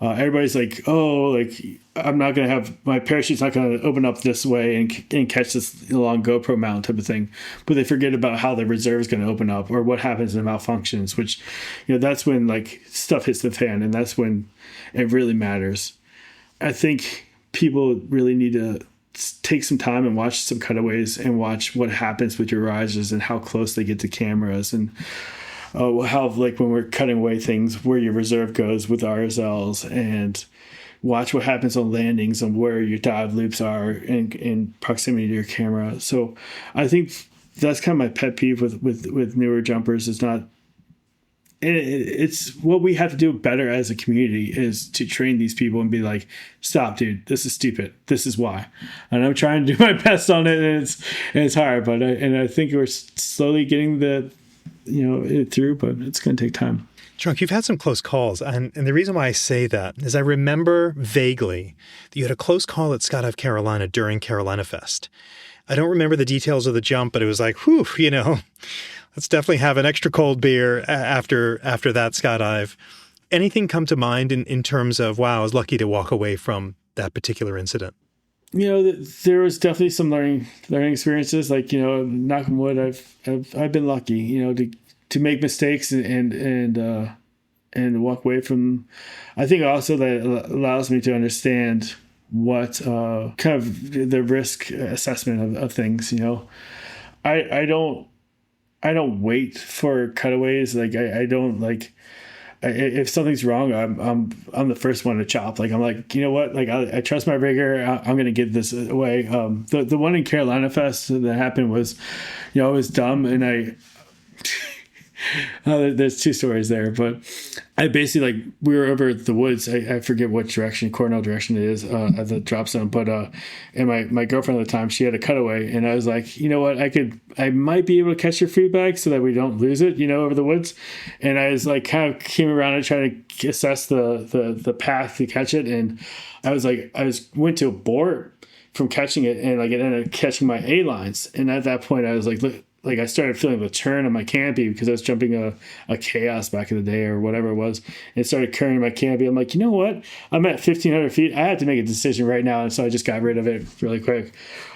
Everybody's like, oh, like I'm not gonna have my parachute's not gonna open up this way and catch this long GoPro mount type of thing, but they forget about how the reserve is gonna open up, or what happens in malfunctions, which, you know, that's when like stuff hits the fan, and that's when it really matters. I think people really need to take some time and watch some cutaways and watch what happens with your risers and how close they get to cameras, and how, like, when we're cutting away things, where your reserve goes with RSLs, and watch what happens on landings and where your dive loops are in proximity to your camera. So I think that's kind of my pet peeve with newer jumpers, is not it's what we have to do better as a community is to train these people and be like, stop, dude, this is stupid. This is why. And I'm trying to do my best on it, and it's hard, but I think we're slowly getting it through, but it's going to take time. Trunk, you've had some close calls, and the reason why I say that is I remember vaguely that you had a close call at Skydive Carolina during Carolina Fest. I don't remember the details of the jump, but it was like, whew, let's definitely have an extra cold beer after that skydive. Anything come to mind in terms of, wow, I was lucky to walk away from that particular incident? There was definitely some learning experiences. Like, knock on wood, I've been lucky, to make mistakes and walk away from. I think also that allows me to understand what kind of the risk assessment of things. I don't wait for cutaways. Like I don't like if something's wrong, I'm the first one to chop. Like I'm like, you know what? Like I trust my rigger. I'm gonna get this away. The one in Carolina Fest that happened was, it was dumb, and there's two stories there, but I basically we were over the woods. I forget what direction, Cornell direction it is at the drop zone, but and my girlfriend at the time, she had a cutaway, and I was like, you know what, I might be able to catch your feedback so that we don't lose it, over the woods. And I was like, kind of came around and tried to assess the path to catch it, and I went to abort from catching it, and it ended up catching my A lines. And at that point, I was like, look. I started feeling the turn on my canopy because I was jumping a chaos back in the day or whatever it was. And it started curling my canopy. I'm like, you know what? I'm at 1,500 feet. I had to make a decision right now. And so I just got rid of it really quick.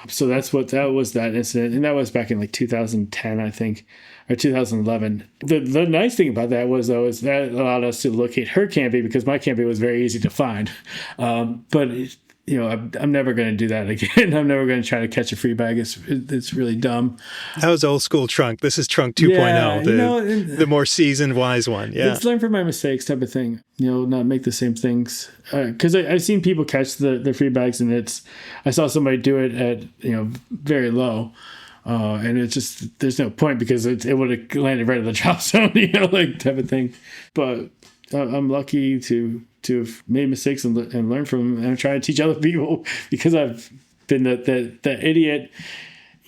So that was that incident. And that was back in 2010, I think, or 2011. The nice thing about that was that allowed us to locate her canopy because my canopy was very easy to find. But I'm never going to do that again. I'm never going to try to catch a free bag. It's really dumb. That was old school Trunk. This is Trunk 2.0, the more seasoned, wise one. Yeah, it's learn from my mistakes type of thing. Not make the same things. Because I've seen people catch the free bags, and I saw somebody do it at very low. And it's just, there's no point because it would have landed right in the drop zone, type of thing. But I'm lucky to have made mistakes and learn from them and try to teach other people because I've been that idiot,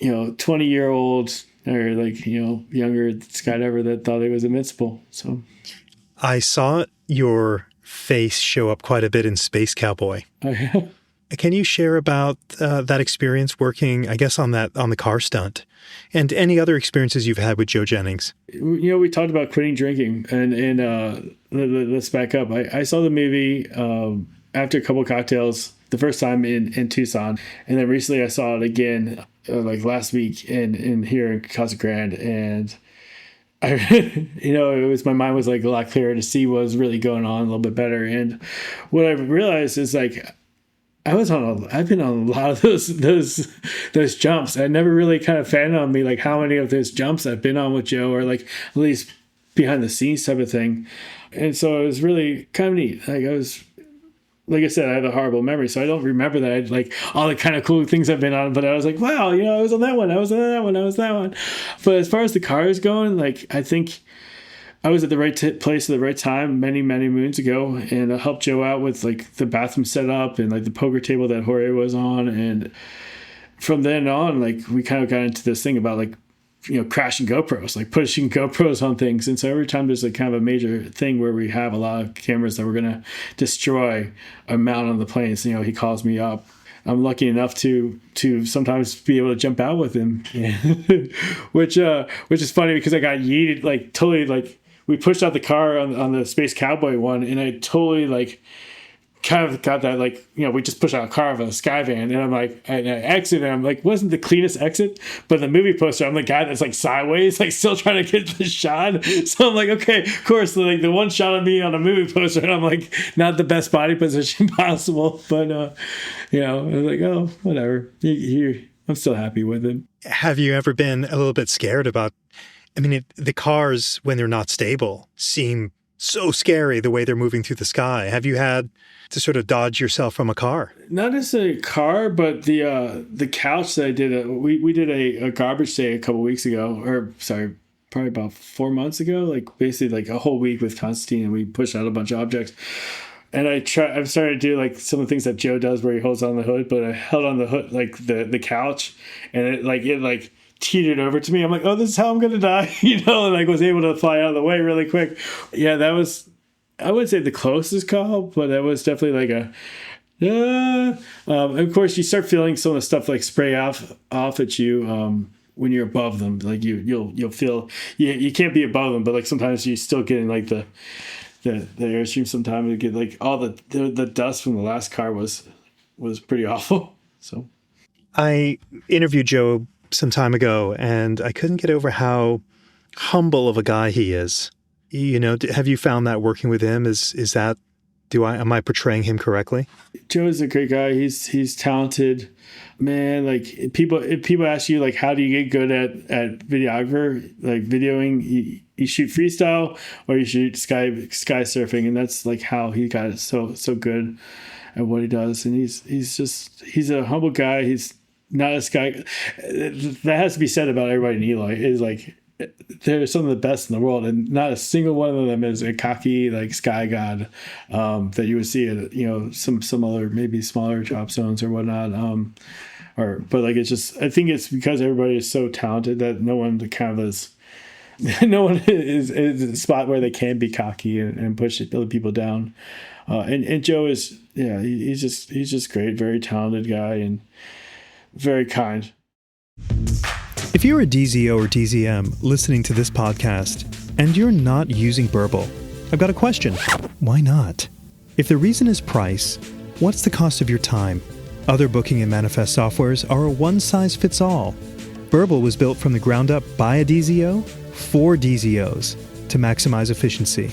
20-year-old or younger skydiver that thought he was invincible. So I saw your face show up quite a bit in Space Cowboy. Oh, yeah. Can you share about that experience working, I guess, on the car stunt and any other experiences you've had with Joe Jennings? We talked about quitting drinking, and let's back up. I saw the movie after a couple of cocktails the first time in Tucson, and then recently I saw it again last week in here in Casa Grande, and it was, my mind was a lot clearer to see what was really going on a little bit better. And what I realized is I've been on a lot of those jumps. I never really kind of found on me how many of those jumps I've been on with Joe, or at least behind the scenes type of thing. And so it was really kind of neat. I said, I have a horrible memory, so I don't remember that I'd all the kind of cool things I've been on. But I was like, wow, I was on that one. I was on that one. I was that one. But as far as the cars going, I think I was at the right place at the right time many, many moons ago, and I helped Joe out with the bathroom setup and the poker table that Jorge was on. And from then on, we kind of got into this thing about crashing GoPros, pushing GoPros on things. And so every time there's kind of a major thing where we have a lot of cameras that we're going to destroy or mount on the planes, he calls me up. I'm lucky enough to sometimes be able to jump out with him, which is funny because I got yeeted totally we pushed out the car on the Space Cowboy one, and I totally kind of got that we just pushed out a car of a Skyvan, and I exit, and I'm wasn't the cleanest exit, but the movie poster, I'm the guy that's sideways, still trying to get the shot. So I'm okay, of course, the one shot of me on a movie poster, and I'm not the best body position possible, but I was oh, whatever. I'm still happy with it. Have you ever been a little bit scared about? The cars, when they're not stable, seem so scary the way they're moving through the sky. Have you had to sort of dodge yourself from a car? Not necessarily a car, but the couch that I did. We did a garbage day a couple weeks ago, or sorry, probably about 4 months ago, like basically like a whole week with Constantine, and we pushed out a bunch of objects. And I've started to do like some of the things that Joe does where he holds on the hood, but I held on the hood, like the couch, and it teetered over to me. I'm like, oh, this is how I'm going to die. And like was able to fly out of the way really quick. Yeah, that was, I wouldn't say the closest call, but that was definitely like of course you start feeling some of the stuff like spray off at you, when you're above them. Like you'll feel, you can't be above them, but like sometimes you still getting like the airstream. Sometimes you get like all the dust from the last car was pretty awful. So I interviewed Joe some time ago, and I couldn't get over how humble of a guy he is. Have you found that working with him? Am I portraying him correctly? Joe is a great guy. He's talented, man. Like if people ask you like, how do you get good at videographer, like videoing? You shoot freestyle or you shoot sky surfing, and that's like how he got it so good at what he does. And he's a humble guy. He's not a sky. That has to be said about everybody in Eloy. Is like they're some of the best in the world, and not a single one of them is a cocky like sky god that you would see at some other maybe smaller drop zones or whatnot. But like it's just, I think it's because everybody is so talented that no one is in a spot where they can be cocky and push other people down. And Joe is, he's just great, very talented guy and very kind. If you're a DZO or DZM listening to this podcast and you're not using Burble, I've got a question. Why not? If the reason is price, what's the cost of your time? Other booking and manifest softwares are a one-size-fits-all. Burble was built from the ground up by a DZO for DZOs to maximize efficiency.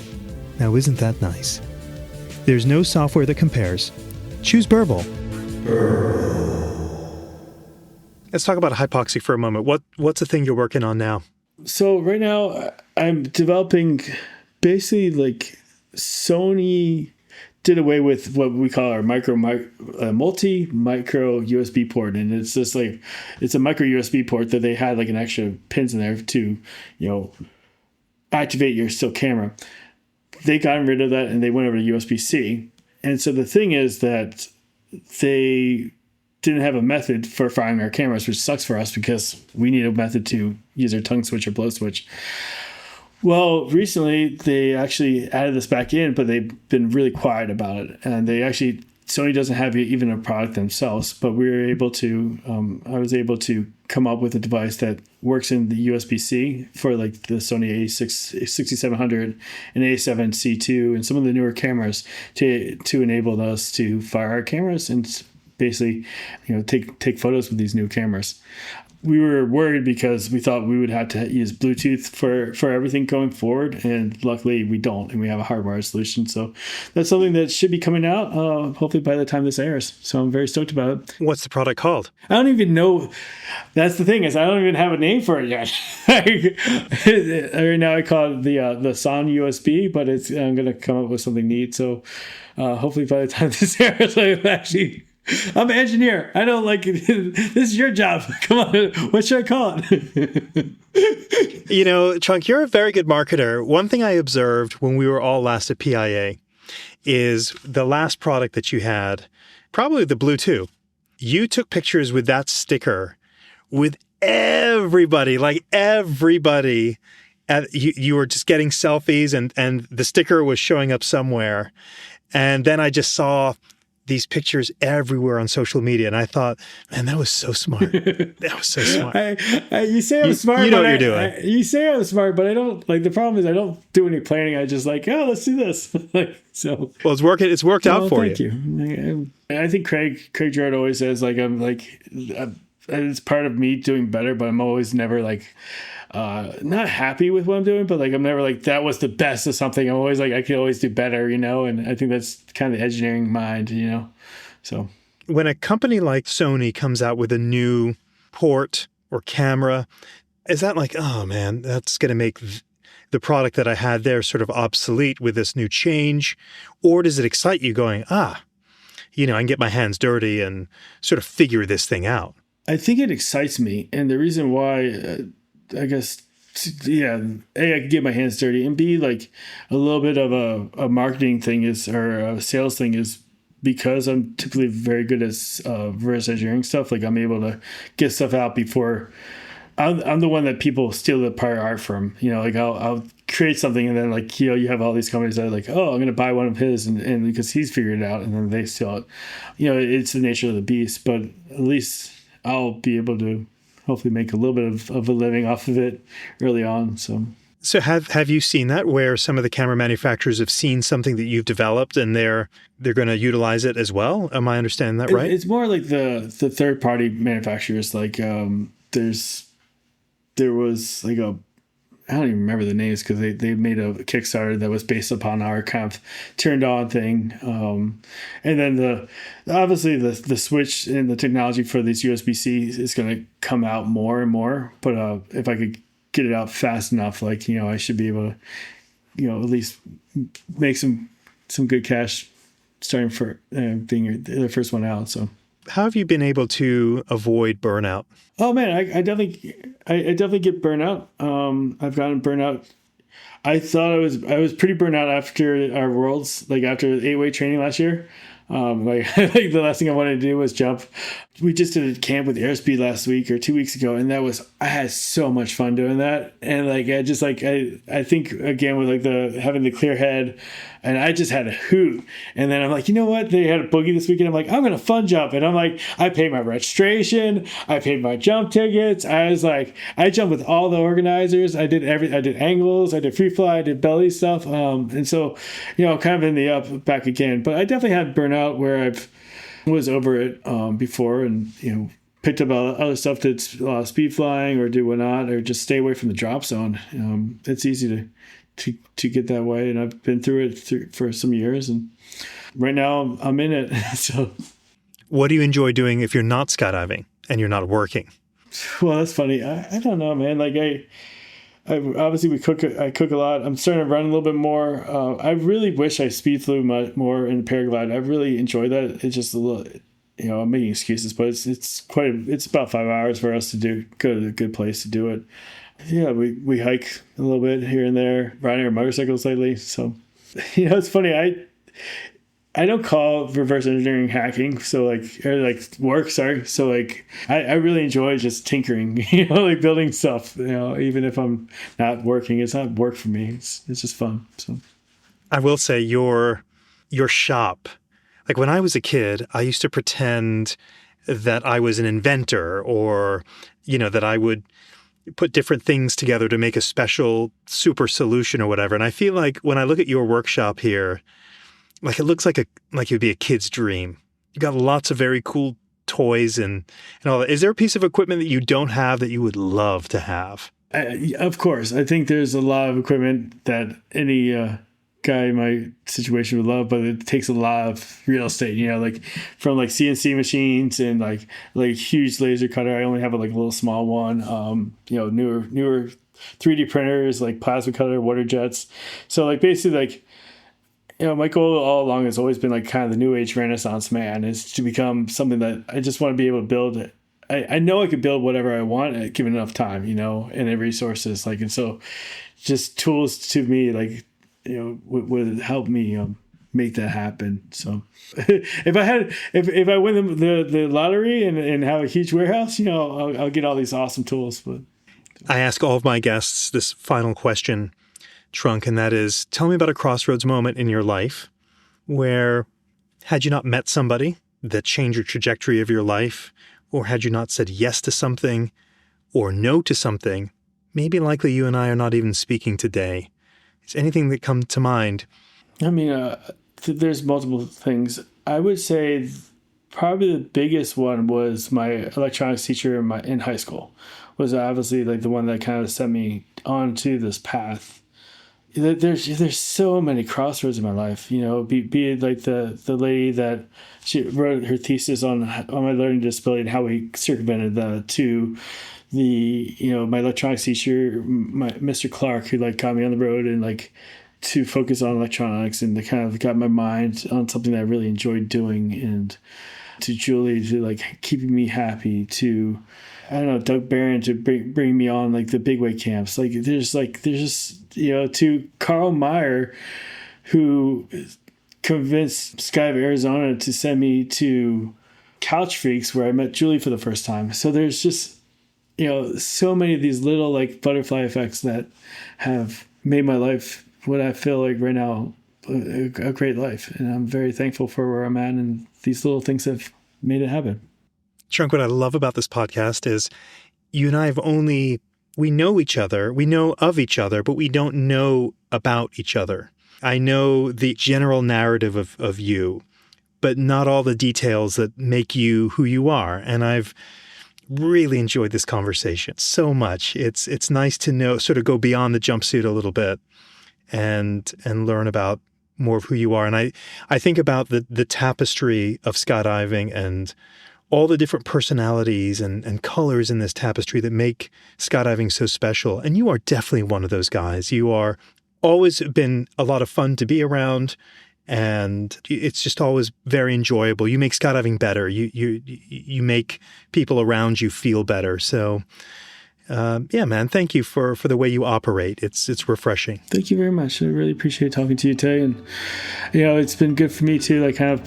Now, isn't that nice? There's no software that compares. Choose Burble. Let's talk about Hypoxic for a moment. What's the thing you're working on now? So right now I'm developing basically like Sony did away with what we call our multi-micro USB port. And it's just like, it's a micro USB port that they had like an extra pins in there to, activate your still camera. They got rid of that and they went over to USB-C. And so the thing is that they didn't have a method for firing our cameras, which sucks for us because we need a method to use our tongue switch or blow switch. Well, recently they actually added this back in, but they've been really quiet about it. And Sony doesn't have even a product themselves, but we were able to, I was able to come up with a device that works in the USB-C for like the Sony A6700 and A7C2 and some of the newer cameras to enable us to fire our cameras and basically, take photos with these new cameras. We were worried because we thought we would have to use Bluetooth for everything going forward, and luckily we don't, and we have a hardwired solution. So that's something that should be coming out hopefully by the time this airs. So I'm very stoked about it. What's the product called? I don't even know. That's the thing, is I don't even have a name for it yet. Right now I call it the Sound USB, but I'm going to come up with something neat. So hopefully by the time this airs, I'm an engineer. I don't like it. This is your job. Come on. What should I call it? Chunk, you're a very good marketer. One thing I observed when we were all last at PIA is the last product that you had, probably the Blue 2. You took pictures with that sticker with everybody, like everybody. You were just getting selfies and the sticker was showing up somewhere. And then I just saw these pictures everywhere on social media. And I thought, man, that was so smart. That was so smart. You say I'm smart. You know what you're doing. You say I'm smart, but I don't, like, the problem is I don't do any planning. I just like, let's do this. Well, it's worked out for you. Thank you. I think Craig Gerard always says, like, it's part of me doing better, but I'm always never like, not happy with what I'm doing, but like I'm never like that was the best of something. I'm always like I could always do better, and I think that's kind of the engineering mind, So when a company like Sony comes out with a new port or camera, is that like, oh man, that's going to make the product that I had there sort of obsolete with this new change? Or does it excite you going, I can get my hands dirty and sort of figure this thing out? I think it excites me, and the reason why, I guess yeah, A, I can get my hands dirty, and B, like a little bit of a marketing thing is, or a sales thing is, because I'm typically very good at reverse engineering stuff. Like I'm able to get stuff out before I'm the one that people steal the prior art from. Like I'll create something, and then like you have all these companies that are like, oh, I'm gonna buy one of his, and because he's figured it out, and then they steal it. It's the nature of the beast. But at least I'll be able to hopefully make a little bit of a living off of it early on. So have you seen that, where some of the camera manufacturers have seen something that you've developed and they're going to utilize it as well? Am I understanding that right? It's more like the third party manufacturers. Like there was like I don't even remember the names, because they made a Kickstarter that was based upon our kind of turned on thing. And then obviously the switch in the technology for these USB-C is going to come out more and more. But if I could get it out fast enough, like, I should be able to, at least make some good cash starting for being the first one out. So how have you been able to avoid burnout? Oh man, I definitely get burnout. I've gotten burnout. I thought I was pretty burnt out after our Worlds, like after the 8-way training last year. I think the last thing I wanted to do was jump. We just did a camp with Airspeed last week or 2 weeks ago, and I had so much fun doing that. And like I think again with like having the clear head, and I just had a hoot. And then I'm like, you know what? They had a boogie this weekend. I'm like, I'm gonna fun jump, and I'm like, I paid my registration, I paid my jump tickets. I was like, I jumped with all the organizers. I did angles, I did free fly, I did belly stuff. And so, kind of in the up back again. But I definitely had burnout where I was over it before, and picked up other stuff that's speed flying or do whatnot, or just stay away from the drop zone. It's easy to get that way, and I've been through it for some years, and right now I'm in it. So, what do you enjoy doing if you're not skydiving and you're not working? Well, that's funny. I don't know, man. Like I obviously I cook a lot. I'm starting to run a little bit more. I really wish I speed flew more in paraglide. I really enjoy that. It's just a little, I'm making excuses, but it's about 5 hours for us to go to a good place to do it. Yeah, we hike a little bit here and there, riding our motorcycles lately. So, it's funny. I don't call reverse engineering hacking, so work. Sorry. So I really enjoy just tinkering, like building stuff. Even if I'm not working, it's not work for me. It's just fun. So I will say your shop. Like when I was a kid, I used to pretend that I was an inventor, or that I would put different things together to make a special super solution or whatever. And I feel like when I look at your workshop here, like it looks like it would be a kid's dream. You got lots of very cool toys and all that. Is there a piece of equipment that you don't have that you would love to have? Of course. I think there's a lot of equipment that any guy in my situation would love, but it takes a lot of real estate, like from like CNC machines and like huge laser cutter. I only have a little small one. Newer 3D printers, like plasma cutter, water jets. So like basically like, my goal all along has always been like kind of the new age Renaissance man, is to become something that I just want to be able to build. I know I could build whatever I want given enough time, and resources. And so just tools to me, would help me make that happen. So if I win the lottery and have a huge warehouse, I'll get all these awesome tools. But I ask all of my guests this final question, Trunk, and that is, tell me about a crossroads moment in your life where, had you not met somebody that changed your trajectory of your life, or had you not said yes to something or no to something, maybe likely you and I are not even speaking today. Is anything that come to mind? I mean, there's multiple things. I would say probably the biggest one was my electronics teacher in high school. Was obviously like the one that kind of set me onto this path. There's so many crossroads in my life, be it like the lady that she wrote her thesis on my learning disability and how we circumvented that, to the my electronics teacher, Mr. Clark, who got me on the road and to focus on electronics, and to kind of got my mind on something that I really enjoyed doing, and to Julie, to keeping me happy, to I don't know, Doug Barron to bring me on like the big weight camps. There's just, to Carl Meyer, who convinced Skydive Arizona to send me to Couch Freaks, where I met Julie for the first time. So there's just, so many of these little like butterfly effects that have made my life what I feel like right now a great life. And I'm very thankful for where I'm at, and these little things have made it happen. Trunk, what I love about this podcast is you and I we know each other, we know of each other, but we don't know about each other. I know the general narrative of you, but not all the details that make you who you are. And I've really enjoyed this conversation so much. It's nice to know, sort of go beyond the jumpsuit a little bit and learn about more of who you are. And I think about the tapestry of skydiving and all the different personalities and colors in this tapestry that make skydiving so special. And you are definitely one of those guys. You are always been a lot of fun to be around, and it's just always very enjoyable. You make skydiving better. You make people around you feel better. So, yeah, man, thank you for the way you operate. It's refreshing. Thank you very much. I really appreciate talking to you today. And, it's been good for me to like kind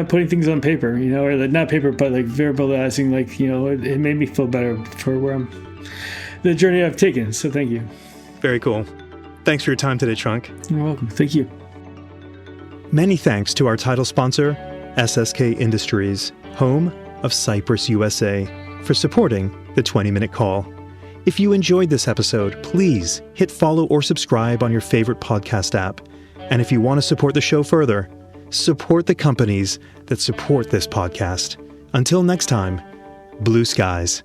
of putting things on paper, or like not paper, but like verbalizing, like, it made me feel better for the journey I've taken. So thank you. Very cool. Thanks for your time today, Trunk. You're welcome. Thank you. Many thanks to our title sponsor, SSK Industries, home of Cypress, USA, for supporting the 20-Minute Call. If you enjoyed this episode, please hit follow or subscribe on your favorite podcast app. And if you want to support the show further, support the companies that support this podcast. Until next time, blue skies.